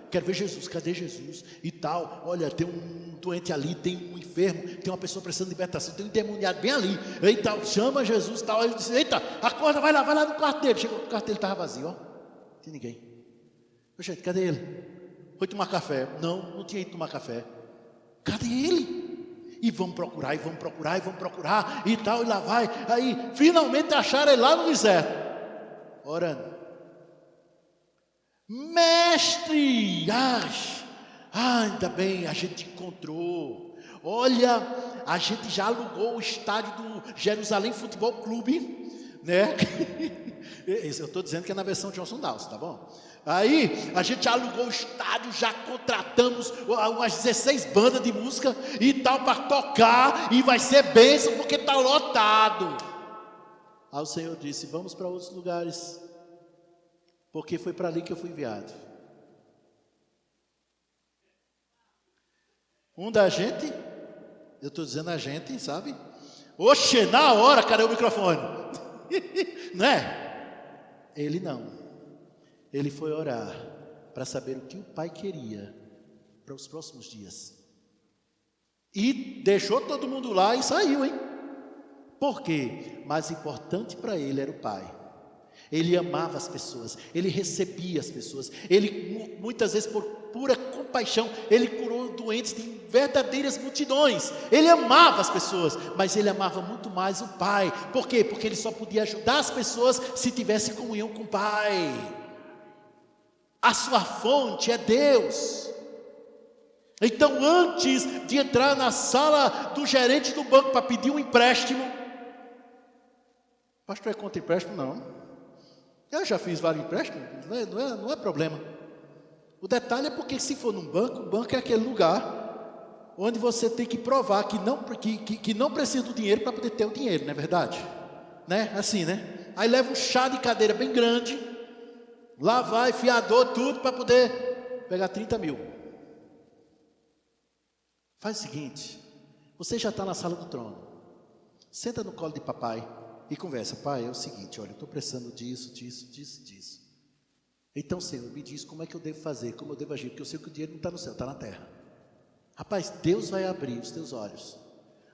quero ver Jesus, cadê Jesus? E tal, olha, tem um doente ali, tem um enfermo, tem uma pessoa precisando de libertação, tem um endemoniado bem ali, e tal, chama Jesus, tal. Aí ele disse, eita, acorda, vai lá no quarto dele. Chegou, o quarto dele estava vazio, ó, não tinha ninguém. Gente, cadê ele? Foi tomar café. Não tinha ido tomar café. Cadê ele? E vamos procurar, e tal, e lá vai. Aí, finalmente acharam ele lá no deserto, orando. Mestre, ainda bem, a gente encontrou. Olha, a gente já alugou o estádio do Jerusalém Futebol Clube, né? Eu estou dizendo que é na versão Johnson Dawson, tá bom? Aí, a gente já alugou o estádio, já contratamos umas 16 bandas de música e tal para tocar, e vai ser bênção porque está lotado. Aí o Senhor disse, vamos para outros lugares, porque foi para ali que eu fui enviado. Da gente, eu estou dizendo a gente, sabe? Oxe, na hora, cadê o microfone? Não é? Ele não. Ele foi orar para saber o que o Pai queria para os próximos dias. E deixou todo mundo lá e saiu, hein? Por quê? Mais importante para ele era o Pai. Ele amava as pessoas, ele recebia as pessoas, ele muitas vezes por pura compaixão, ele curou doentes de verdadeiras multidões. Ele amava as pessoas, mas ele amava muito mais o Pai. Por quê? Porque ele só podia ajudar as pessoas se tivesse comunhão com o Pai. A sua fonte é Deus. Então, antes de entrar na sala do gerente do banco para pedir um empréstimo, Pastor, é contra empréstimo? Não. Eu já fiz vários empréstimos, não é problema. O detalhe é porque se for num banco, o banco é aquele lugar onde você tem que provar que não precisa do dinheiro para poder ter o dinheiro, não é verdade? Né? Assim, né? Aí leva um chá de cadeira bem grande, lá vai, fiador, tudo, para poder pegar 30 mil. Faz o seguinte, você já está na sala do trono, senta no colo de papai e conversa. Pai, é o seguinte, olha, eu estou precisando disso. Então, Senhor, me diz como é que eu devo fazer, como eu devo agir, porque eu sei que o dinheiro não está no céu, está na terra. Rapaz, Deus vai abrir os teus olhos.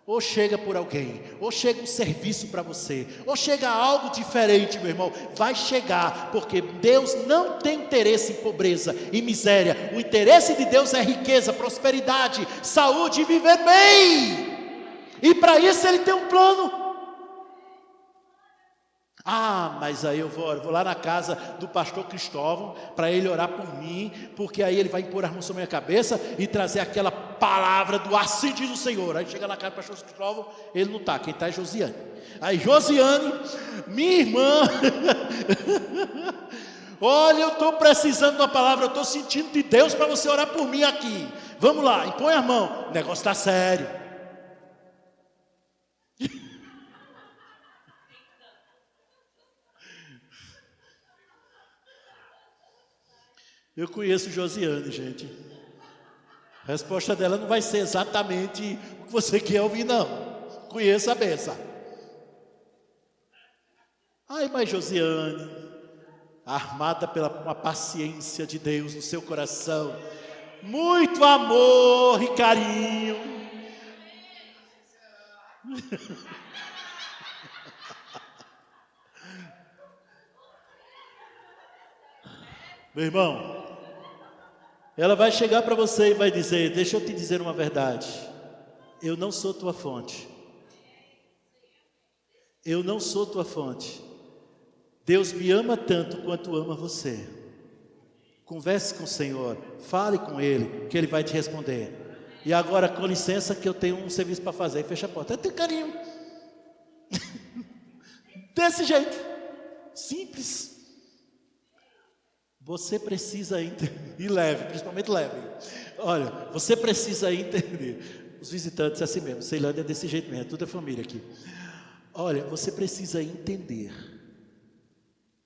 Ou chega por alguém, ou chega um serviço para você, ou chega algo diferente, meu irmão. Vai chegar, porque Deus não tem interesse em pobreza e miséria. O interesse de Deus é riqueza, prosperidade, saúde e viver bem. E para isso Ele tem um plano. Mas aí eu vou lá na casa do pastor Cristóvão para ele orar por mim, porque aí ele vai impor as mãos sobre a minha cabeça e trazer aquela palavra do assim diz o Senhor. Aí chega na casa do pastor Cristóvão, ele não está, quem está é Josiane. Aí Josiane, minha irmã, olha, eu estou precisando de uma palavra, eu estou sentindo de Deus para você orar por mim aqui. Vamos lá, impõe a mão, o negócio está sério. Eu conheço Josiane, gente. A resposta dela não vai ser exatamente o que você quer ouvir, não. Conheço a benção. Mas Josiane, armada pela uma paciência de Deus no seu coração, muito amor e carinho. Meu irmão, ela vai chegar para você e vai dizer: deixa eu te dizer uma verdade, eu não sou tua fonte. Eu não sou tua fonte. Deus me ama tanto quanto ama você. Converse com o Senhor, fale com Ele, que Ele vai te responder. E agora, com licença, que eu tenho um serviço para fazer. Fecha a porta. Eu tenho carinho. Desse jeito, simples. Você precisa entender, e leve, principalmente leve. Olha, você precisa entender. Os visitantes é assim mesmo, Ceilândia é desse jeito mesmo, tudo é família aqui. Olha, você precisa entender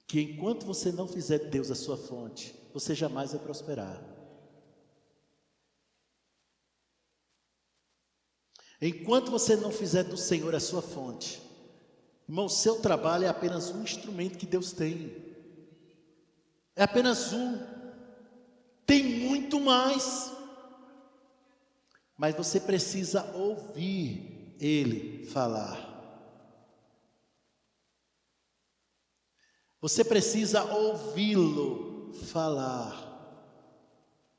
que enquanto você não fizer de Deus a sua fonte, você jamais vai prosperar. Enquanto você não fizer do Senhor a sua fonte, irmão, seu trabalho é apenas um instrumento que Deus tem. É apenas um. Tem muito mais. Mas você precisa ouvir Ele falar. Você precisa ouvi-lo falar.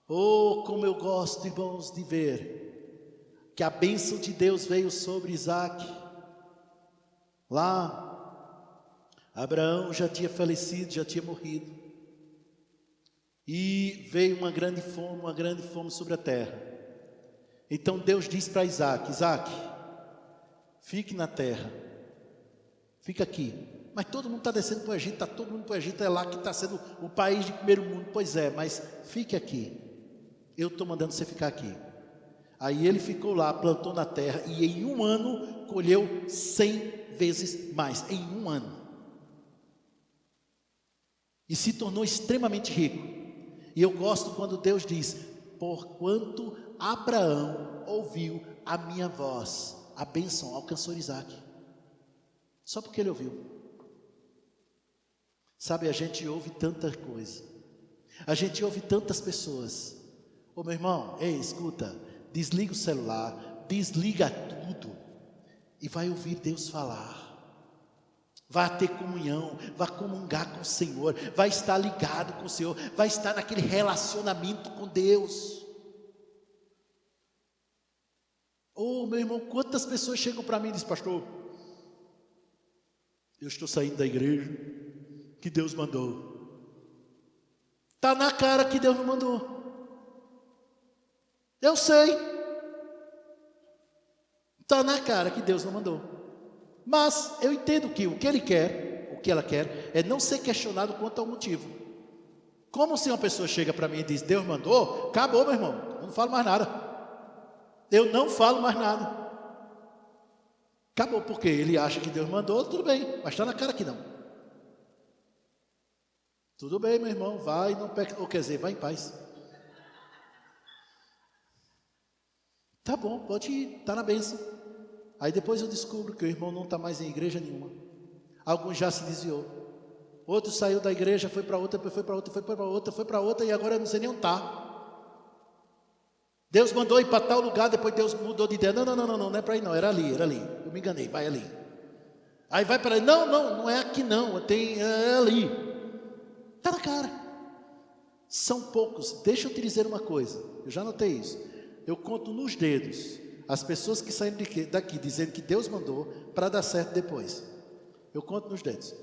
Oh, como eu gosto, irmãos, de ver que a bênção de Deus veio sobre Isaac. Lá, Abraão já tinha falecido, já tinha morrido. E veio uma grande fome sobre a terra. Então Deus disse para Isaac: Isaac, fique na terra, fica aqui. Mas todo mundo está descendo para o Egito, está todo mundo para o Egito, é lá que está sendo o país de primeiro mundo. Pois é, mas fique aqui, eu estou mandando você ficar aqui. Aí ele ficou lá, plantou na terra, e em um ano colheu 100 vezes mais, em um ano. E se tornou extremamente rico. E eu gosto quando Deus diz: porquanto Abraão ouviu a minha voz, a bênção alcançou Isaac. Só porque ele ouviu. Sabe, a gente ouve tanta coisa. A gente ouve tantas pessoas. Ô meu irmão, ei, escuta, desliga o celular, desliga tudo e vai ouvir Deus falar. Vai ter comunhão, vai comungar com o Senhor, vai estar ligado com o Senhor, vai estar naquele relacionamento com Deus. Oh, meu irmão, quantas pessoas chegam para mim e dizem: pastor, eu estou saindo da igreja que Deus mandou. Está na cara que Deus me mandou. Eu sei. Está na cara que Deus não mandou. Mas eu entendo que o que ele quer, o que ela quer, é não ser questionado quanto ao motivo. Como se uma pessoa chega para mim e diz, Deus mandou, acabou, meu irmão, eu não falo mais nada. Eu não falo mais nada. Acabou, porque ele acha que Deus mandou, tudo bem, mas está na cara que não. Tudo bem, meu irmão, vai, não peca, ou quer dizer, vai em paz. Tá bom, pode ir, está na bênção. Aí depois eu descubro que o irmão não está mais em igreja nenhuma. Alguns já se desviou. Outro saiu da igreja, foi para outra, foi para outra, foi para outra, foi para outra, e agora eu não sei nem onde está. Deus mandou ir para tal lugar, depois Deus mudou de ideia. Não é para ir não, era ali. Eu me enganei, vai ali. Aí vai para ali, não é aqui não, é ali. Está na cara. São poucos, deixa eu te dizer uma coisa, eu já notei isso. Eu conto nos dedos as pessoas que saem daqui dizendo que Deus mandou para dar certo depois. Eu conto nos dedos.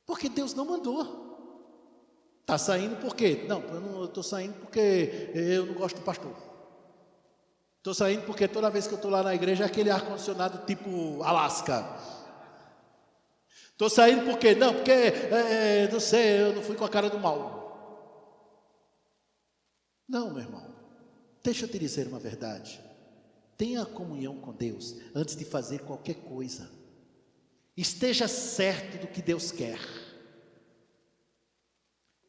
Porque Deus não mandou. Está saindo por quê? Não, eu estou saindo porque eu não gosto do pastor. Estou saindo porque toda vez que eu estou lá na igreja é aquele ar-condicionado tipo Alasca. Estou saindo por quê? Não, porque, não sei, eu não fui com a cara do mal. Não, meu irmão. Deixa eu te dizer uma verdade. Tenha comunhão com Deus antes de fazer qualquer coisa. Esteja certo do que Deus quer.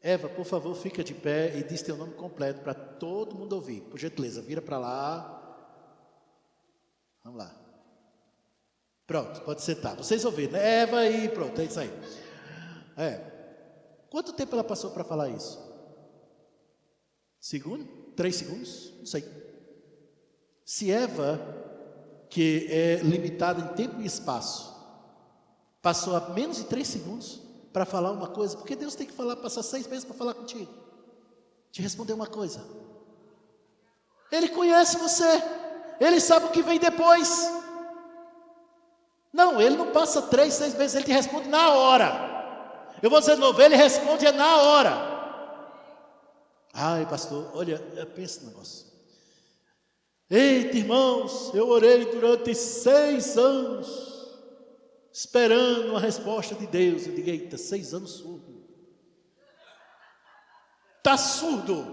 Eva, por favor, fica de pé e diz teu nome completo para todo mundo ouvir. Por gentileza, vira para lá. Vamos lá. Pronto, pode sentar. Vocês ouviram, né? Eva e pronto, é isso aí. Quanto tempo ela passou para falar isso? Segundo? 3 segundos? Não sei. Se Eva, que é limitada em tempo e espaço, passou a menos de 3 segundos para falar uma coisa, porque Deus tem que passar 6 meses para falar contigo, te responder uma coisa. Ele conhece você, Ele sabe o que vem depois. Não, Ele não passa 3, 6 meses, Ele te responde na hora. Eu vou dizer de novo, Ele responde na hora. Ai, pastor, olha, pensa no negócio. Eita, irmãos, eu orei durante 6 anos, esperando uma resposta de Deus. Eu digo, eita, 6 anos surdo. Está surdo?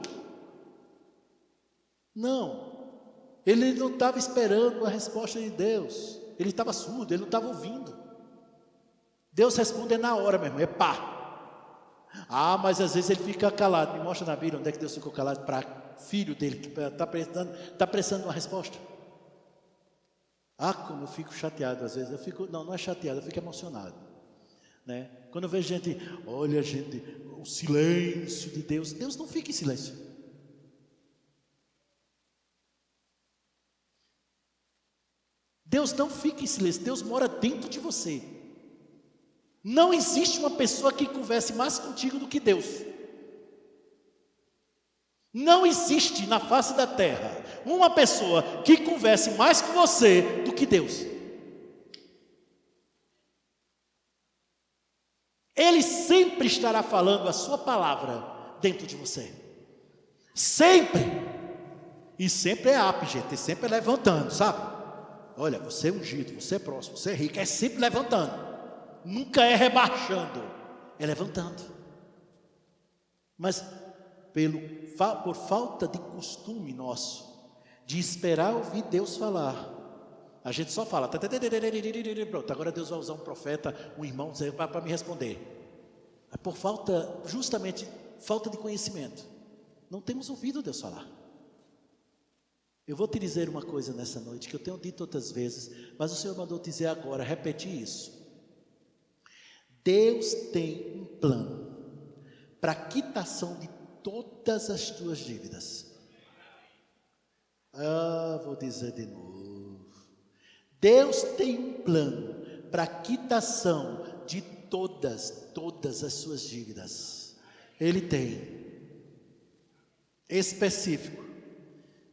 Não, ele não estava esperando a resposta de Deus. Ele estava surdo, ele não estava ouvindo. Deus responde na hora, meu irmão, é pá. Ah, mas às vezes ele fica calado. Me mostra na Bíblia onde é que Deus ficou calado para filho dele que está precisando de uma resposta. Ah, como eu fico chateado às vezes. Não é chateado, eu fico emocionado, né? Quando eu vejo gente, olha gente, o silêncio de Deus. Deus não fica em silêncio. Deus não fica em silêncio. Deus mora dentro de você. Não existe uma pessoa que converse mais contigo do que Deus. Não existe na face da terra uma pessoa que converse mais com você do que Deus. Ele sempre estará falando a sua palavra dentro de você. Sempre. E sempre é up, gente. Sempre é levantando, sabe? Olha, você é ungido, você é próximo, você é rico. É sempre levantando. Nunca é rebaixando, é levantando. Mas por falta de costume nosso, de esperar ouvir Deus falar, a gente só fala, pronto, agora Deus vai usar um profeta, um irmão, para me responder. É por justamente falta de conhecimento. Não temos ouvido Deus falar. Eu vou te dizer uma coisa nessa noite, que eu tenho dito outras vezes, mas o Senhor mandou dizer agora, repetir isso. Deus tem um plano para a quitação de todas as tuas dívidas. Vou dizer de novo. Deus tem um plano para a quitação de todas as suas dívidas. Ele tem. Específico.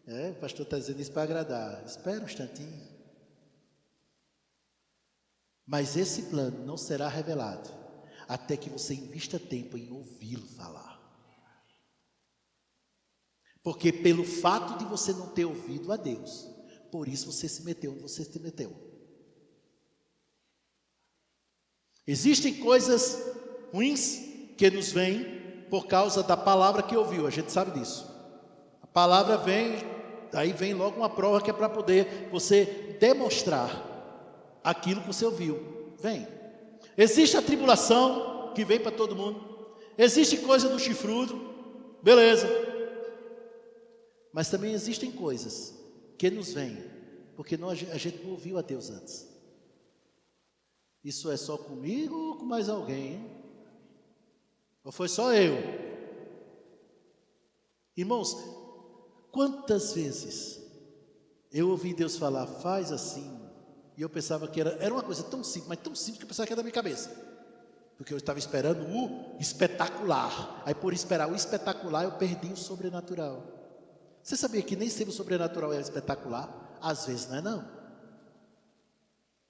O pastor está dizendo isso para agradar. Espera um instantinho. Mas esse plano não será revelado até que você invista tempo em ouvi-lo falar. Porque pelo fato de você não ter ouvido a Deus, por isso você se meteu onde você se meteu. Existem coisas ruins que nos vêm por causa da palavra que ouviu, a gente sabe disso. A palavra vem, aí vem logo uma prova que é para poder você demonstrar aquilo que você ouviu. Vem. Existe a tribulação que vem para todo mundo. Existe coisa do chifrudo, beleza. Mas também existem coisas que nos vêm porque a gente não ouviu a Deus antes. Isso é só comigo ou com mais alguém, hein? Ou foi só eu? Irmãos, quantas vezes eu ouvi Deus falar, faz assim, e eu pensava que era uma coisa tão simples, mas tão simples que eu pensava que era da minha cabeça, porque eu estava esperando o espetacular. Aí por esperar o espetacular eu perdi o sobrenatural. Você sabia que nem sempre o sobrenatural é espetacular? Às vezes não é não.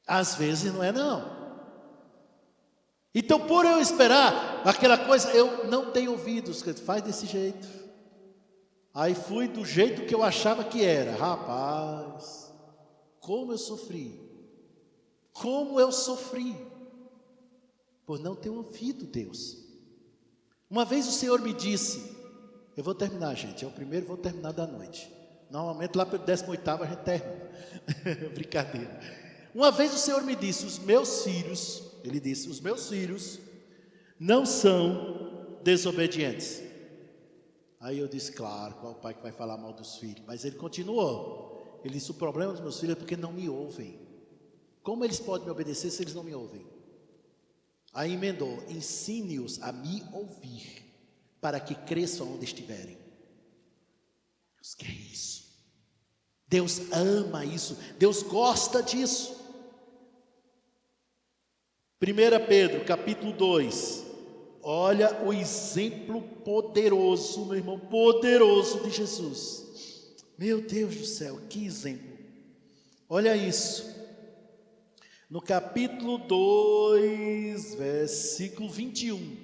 Às vezes não é não. Então, por eu esperar aquela coisa, eu não tenho ouvidos, faz desse jeito. Aí fui do jeito que eu achava que era. Rapaz, como eu sofri. Como eu sofri. Por não ter ouvido Deus. Uma vez o Senhor me disse, eu vou terminar, gente, é o primeiro, vou terminar da noite. Normalmente lá pelo 18º a gente termina. Brincadeira. Uma vez o Senhor me disse, os meus filhos... Ele disse, os meus filhos não são desobedientes. Aí eu disse, claro, qual pai que vai falar mal dos filhos? Mas ele continuou. Ele disse, o problema dos meus filhos é porque não me ouvem. Como eles podem me obedecer se eles não me ouvem? Aí emendou, ensine-os a me ouvir, para que cresçam onde estiverem. Deus quer isso. Deus ama isso. Deus gosta disso. 1 Pedro, capítulo 2, olha o exemplo poderoso, meu irmão, poderoso de Jesus. Meu Deus do céu, que exemplo. Olha isso, no capítulo 2, versículo 21.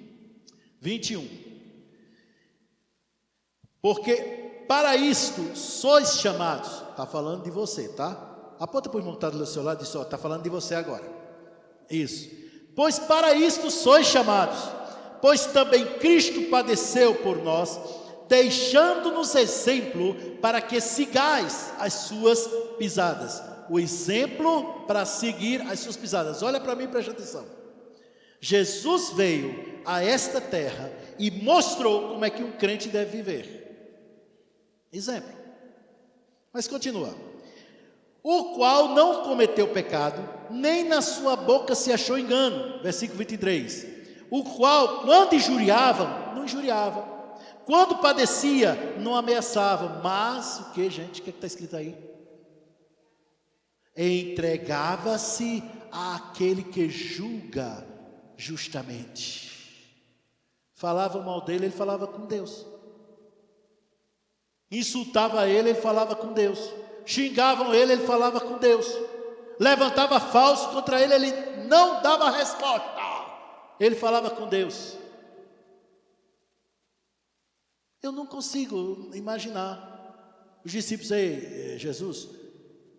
Porque para isto sois chamados, está falando de você, tá? Aponta para o irmão que está do seu lado e diz, está falando de você agora. Isso. Pois para isto sois chamados, pois também Cristo padeceu por nós, deixando-nos exemplo para que sigais as suas pisadas. O exemplo para seguir as suas pisadas. Olha para mim e preste atenção. Jesus veio a esta terra e mostrou como é que um crente deve viver. Exemplo. Mas continua. O qual não cometeu pecado, nem na sua boca se achou engano. Versículo 23. O qual, quando injuriavam, não injuriava. Quando padecia, não ameaçava. Mas, o que, gente? O que está escrito aí? Entregava-se àquele que julga justamente. Falavam mal dele, ele falava com Deus. Insultava ele falava com Deus. Xingavam ele falava com Deus. Levantava falso contra ele não dava resposta. Ele falava com Deus. Eu não consigo imaginar os discípulos aí, Jesus,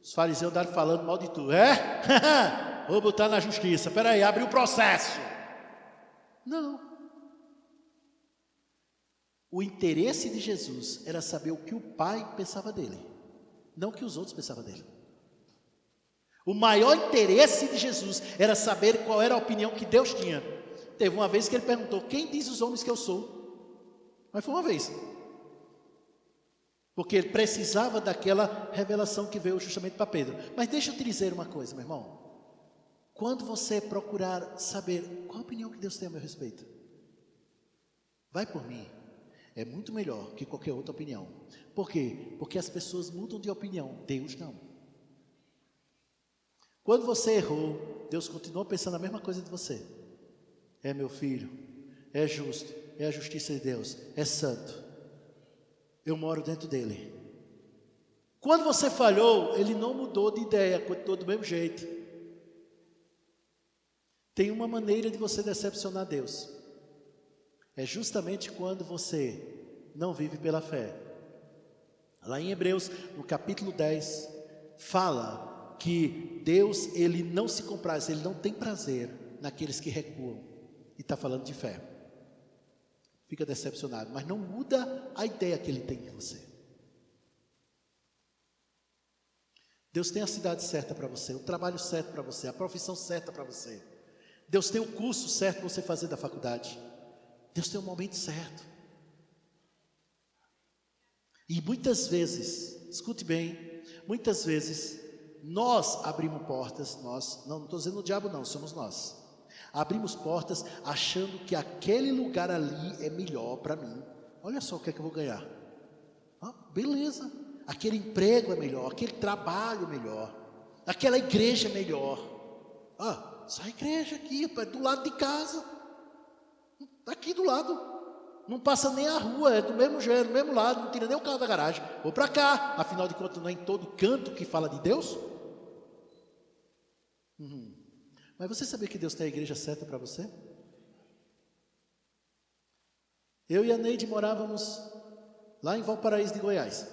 os fariseus andaram falando mal de tu. É? Vou botar na justiça. Espera aí, abre o processo. Não. O interesse de Jesus era saber o que o Pai pensava dele, não o que os outros pensavam dele. O maior interesse de Jesus era saber qual era a opinião que Deus tinha. Teve uma vez que ele perguntou, quem diz os homens que eu sou? Mas foi uma vez. Porque ele precisava daquela revelação que veio justamente para Pedro. Mas deixa eu te dizer uma coisa, meu irmão. Quando você procurar saber qual a opinião que Deus tem a meu respeito, vai por mim. É muito melhor que qualquer outra opinião. Por quê? Porque as pessoas mudam de opinião, Deus não. Quando você errou, Deus continua pensando a mesma coisa de você. É meu filho, é justo, é a justiça de Deus, é santo. Eu moro dentro dele. Quando você falhou, ele não mudou de ideia, continuou do mesmo jeito. Tem uma maneira de você decepcionar Deus. É justamente quando você não vive pela fé. Lá em Hebreus, no capítulo 10, fala que Deus, ele não se compraz, ele não tem prazer naqueles que recuam. E está falando de fé. Fica decepcionado, mas não muda a ideia que ele tem de você. Deus tem a cidade certa para você, o trabalho certo para você, a profissão certa para você. Deus tem o curso certo para você fazer da faculdade. Deus tem o momento certo. E muitas vezes, escute bem, muitas vezes nós abrimos portas, não estou dizendo o diabo não, somos nós. Abrimos portas achando que aquele lugar ali é melhor para mim. Olha só o que é que eu vou ganhar. Beleza, aquele emprego é melhor, aquele trabalho é melhor, aquela igreja é melhor. Essa igreja aqui, é do lado de casa, aqui do lado. Não passa nem a rua, é do mesmo jeito, do mesmo lado, não tira nem o carro da garagem. Vou para cá, afinal de contas não é em todo canto que fala de Deus? Mas você sabia que Deus tem a igreja certa para você? Eu e a Neide morávamos lá em Valparaíso de Goiás.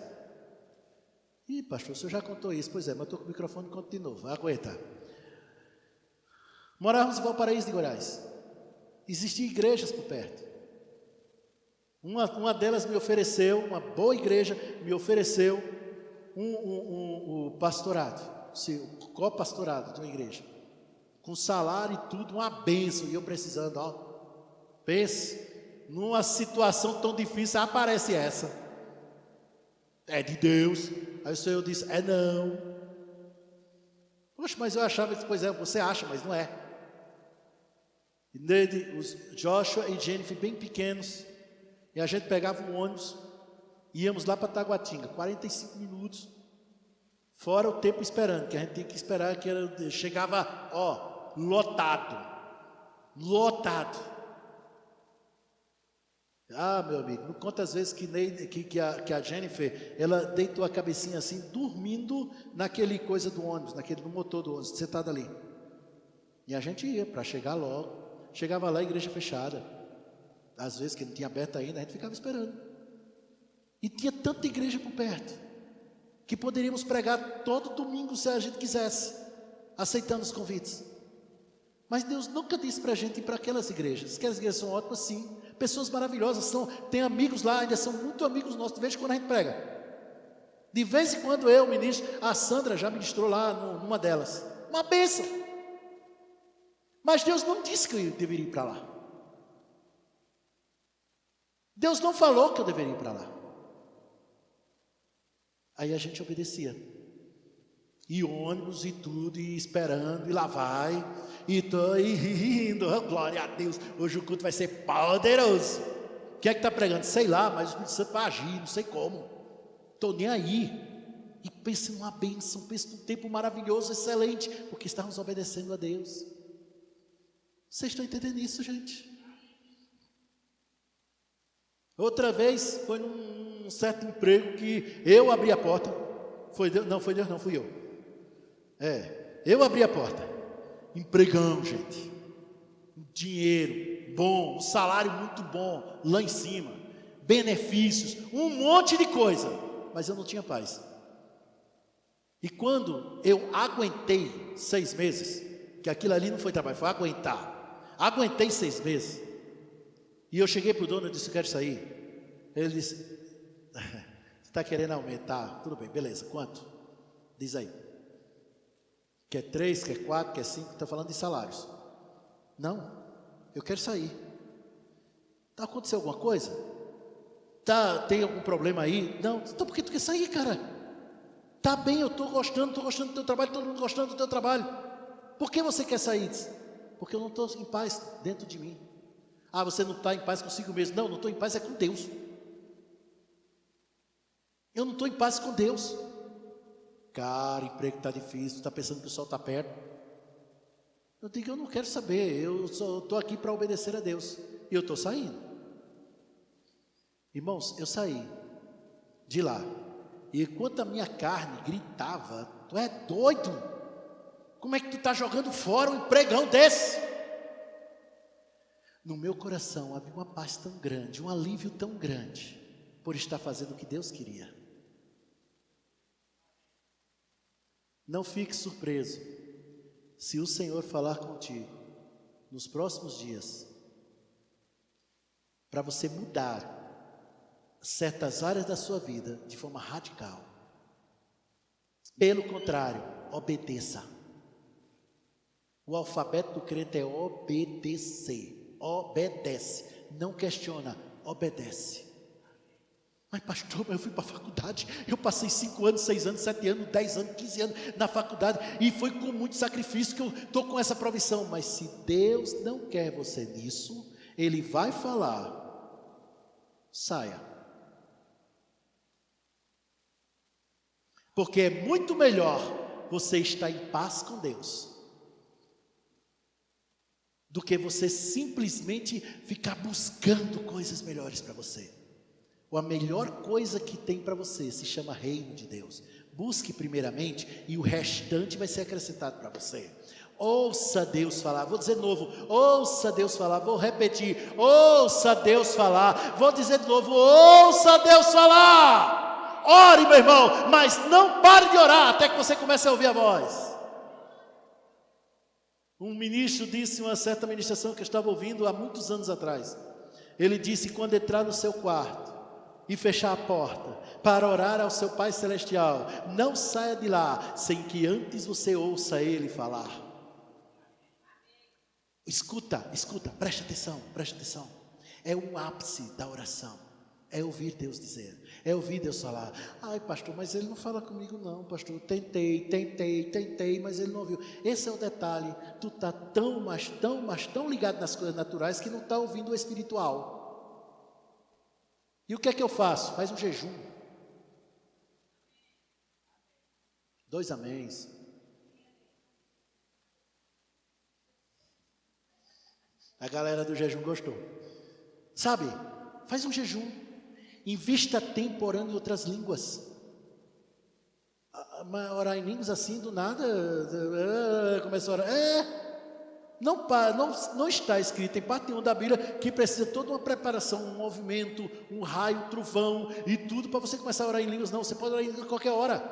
Ih, pastor, o senhor já contou isso? Pois é, mas eu estou com o microfone e conto de novo, vai aguentar. Morávamos em Valparaíso de Goiás. Existiam igrejas por perto. Uma delas me ofereceu, uma boa igreja, me ofereceu o pastorado, o co-pastorado de uma igreja, com salário e tudo, uma bênção, e eu precisando, pense, numa situação tão difícil, aparece essa, é de Deus. Aí o Senhor disse, não. Poxa, mas eu achava, pois é, você acha, mas não é. E nele, os Joshua e Jennifer bem pequenos, e a gente pegava um ônibus, íamos lá para Taguatinga, 45 minutos, fora o tempo esperando, que a gente tinha que esperar, chegava, lotado. Meu amigo, não conta as vezes que a Jennifer, ela deitou a cabecinha assim, dormindo naquele coisa do ônibus, no motor do ônibus, sentada ali. E a gente ia para chegar logo, chegava lá, a igreja fechada. Às vezes que não tinha aberto ainda, a gente ficava esperando. E tinha tanta igreja por perto, que poderíamos pregar todo domingo se a gente quisesse, aceitando os convites. Mas Deus nunca disse para a gente ir para aquelas igrejas. Aquelas igrejas são ótimas, sim. Pessoas maravilhosas, tem amigos lá, ainda são muito amigos nossos, de vez em quando a gente prega. De vez em quando eu ministro, a Sandra já ministrou lá numa delas. Uma bênção. Mas Deus não disse que eu deveria ir para lá. Deus não falou que eu deveria ir para lá. Aí a gente obedecia. E ônibus e tudo, e esperando, e lá vai. E estou indo, glória a Deus. Hoje o culto vai ser poderoso. O que é que está pregando? Sei lá, mas o Espírito Santo vai agir, não sei como. Estou nem aí. E pense numa bênção, pense num tempo maravilhoso, excelente, porque estamos obedecendo a Deus. Vocês estão entendendo isso, gente? Outra vez, foi num certo emprego que eu abri a porta. Foi Deus, não, fui eu. Eu abri a porta. Empregão, gente. Dinheiro bom, um salário muito bom, lá em cima. Benefícios, um monte de coisa. Mas eu não tinha paz. E quando eu aguentei 6 meses, que aquilo ali não foi trabalho, foi aguentar. Aguentei 6 meses. E eu cheguei para o dono e disse, eu quero sair. Ele disse, você está querendo aumentar? Tudo bem, beleza, quanto? Diz aí. Quer 3, quer 4, quer 5, está falando de salários. Não, eu quero sair. Está acontecendo alguma coisa? Tem algum problema aí? Não, então por que tu quer sair, cara? Tá bem, eu estou gostando do teu trabalho, todo mundo gostando do teu trabalho. Por que você quer sair? Porque eu não estou em paz dentro de mim. Você não está em paz consigo mesmo. Não estou em paz, é com Deus. Eu não estou em paz com Deus. Cara, emprego está difícil, está pensando que o sol está perto. Eu digo, eu não quero saber, eu só estou aqui para obedecer a Deus. E eu estou saindo. Irmãos, eu saí de lá. E enquanto a minha carne gritava, tu é doido? Como é que tu está jogando fora um empregão desse? No meu coração havia uma paz tão grande, um alívio tão grande, por estar fazendo o que Deus queria. Não fique surpreso, se o Senhor falar contigo, nos próximos dias, para você mudar certas áreas da sua vida de forma radical. Pelo contrário, obedeça. O alfabeto do crente é obedecer. Obedece. Não questiona, obedece. Mas pastor, eu fui para a faculdade, eu passei 5 anos, 6 anos, 7 anos, 10 anos, 15 anos na faculdade, e foi com muito sacrifício que eu estou com essa provisão. Mas se Deus não quer você nisso, Ele vai falar, saia. Porque é muito melhor você estar em paz com Deus, do que você simplesmente ficar buscando coisas melhores para você. A melhor coisa que tem para você se chama reino de Deus. Busque primeiramente e o restante vai ser acrescentado para você. Ouça Deus falar. Vou dizer de novo, ouça Deus falar. Vou repetir, ouça Deus falar. Vou dizer de novo, ouça Deus falar. Ore, meu irmão, mas não pare de orar até que você comece a ouvir a voz. Um ministro disse em uma certa ministração que eu estava ouvindo há muitos anos atrás. Ele disse: quando entrar no seu quarto e fechar a porta para orar ao seu Pai Celestial, não saia de lá sem que antes você ouça Ele falar. Escuta, preste atenção. É o ápice da oração, é ouvir Deus dizer, é ouvir Deus falar. Ai pastor, mas Ele não fala comigo não, pastor, tentei, mas Ele não ouviu. Esse é o detalhe, tu está tão ligado nas coisas naturais que não está ouvindo o espiritual. E o que é que eu faço? Faz um jejum. 2 améns. A galera do jejum gostou. Sabe, faz um jejum. Invista tempo orando em outras línguas. Orar em línguas assim, do nada, começa a orar. Não está escrito em parte nenhuma da Bíblia que precisa toda uma preparação, um movimento, um raio, trovão e tudo para você começar a orar em línguas. Não, você pode orar em línguas a qualquer hora.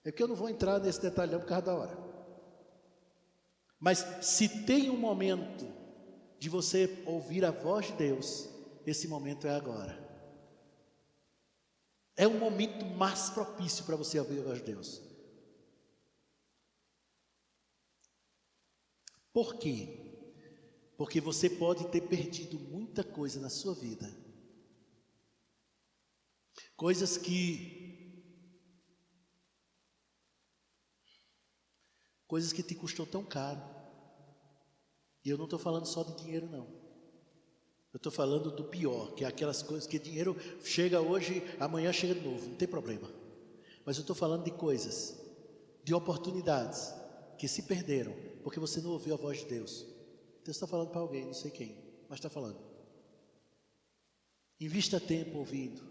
É que eu não vou entrar nesse detalhe não por causa da hora. Mas se tem um momento de você ouvir a voz de Deus, esse momento é agora. É o momento mais propício para você ouvir a voz de Deus. Por quê? Porque você pode ter perdido muita coisa na sua vida. Coisas que te custou tão caro. E eu não estou falando só de dinheiro não. Eu estou falando do pior, que é aquelas coisas que dinheiro chega hoje, amanhã chega de novo, não tem problema. Mas eu estou falando de coisas, de oportunidades que se perderam, porque você não ouviu a voz de Deus. Deus está falando para alguém, não sei quem, mas está falando. Invista tempo ouvindo,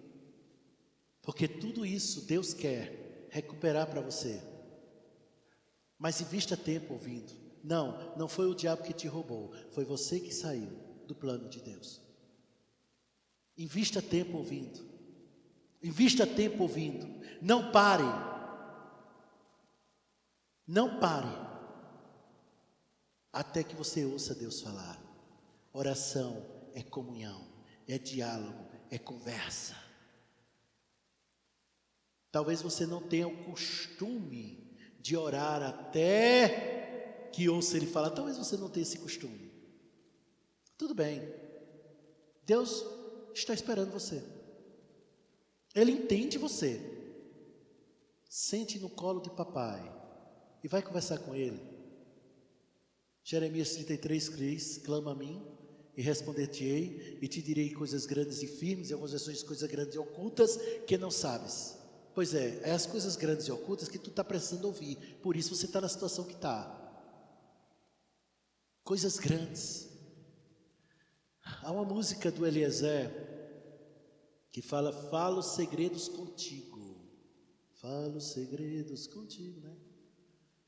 porque tudo isso Deus quer recuperar para você. Mas invista tempo ouvindo. Não foi o diabo que te roubou, foi você que saiu do plano de Deus. Invista tempo ouvindo. Invista tempo ouvindo. Não pare. Não pare até que você ouça Deus falar. Oração é comunhão, é diálogo, é conversa. Talvez você não tenha o costume de orar até que ouça Ele falar. Talvez você não tenha esse costume. Tudo bem. Deus está esperando você. Ele entende você. Sente no colo de papai e vai conversar com Ele. Jeremias 33:3, clama a mim e responder-te-ei e te direi coisas grandes e firmes, e algumas vezes coisas grandes e ocultas que não sabes. Pois é as coisas grandes e ocultas que tu está precisando ouvir, por isso você está na situação que está. Coisas grandes. Há uma música do Eliezer que fala os segredos contigo. Falo os segredos contigo, né?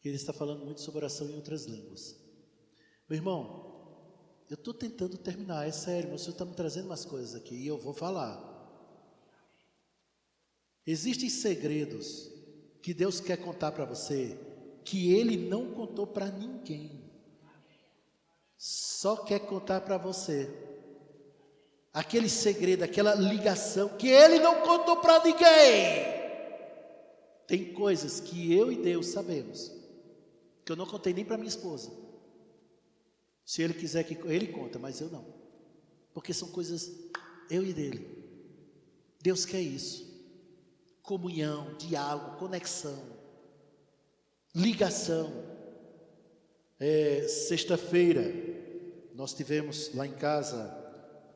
Que ele está falando muito sobre oração em outras línguas. Meu irmão, eu estou tentando terminar, é sério, mas o Senhor está me trazendo umas coisas aqui e eu vou falar. Existem segredos que Deus quer contar para você que Ele não contou para ninguém. só quer contar para você aquele segredo, aquela ligação que ele não contou para ninguém. Tem coisas que eu e Deus sabemos, que eu não contei nem para minha esposa. Se ele quiser que ele conta, mas eu não. Porque são coisas eu e dele. Deus quer isso. Comunhão, diálogo, conexão, ligação. Sexta-feira nós tivemos lá em casa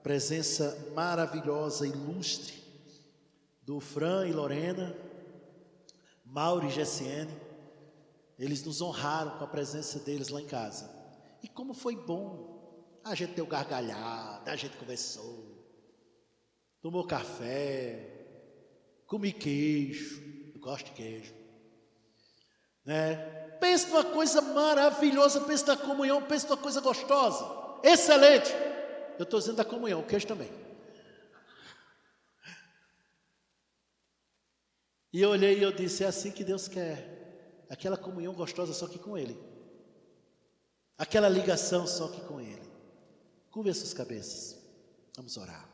presença maravilhosa, ilustre do Fran e Lorena, Mauro e Gessiene. Eles nos honraram com a presença deles lá em casa. E como foi bom, a gente deu gargalhada, a gente conversou, tomou café, comi queijo, eu gosto de queijo, né? Pensa numa coisa maravilhosa, pensa na comunhão, pensa numa coisa gostosa, excelente. Eu estou dizendo da comunhão, o queijo também. E eu olhei e eu disse, é assim que Deus quer, aquela comunhão gostosa só que com Ele, aquela ligação só que com Ele. Curva suas cabeças, vamos orar.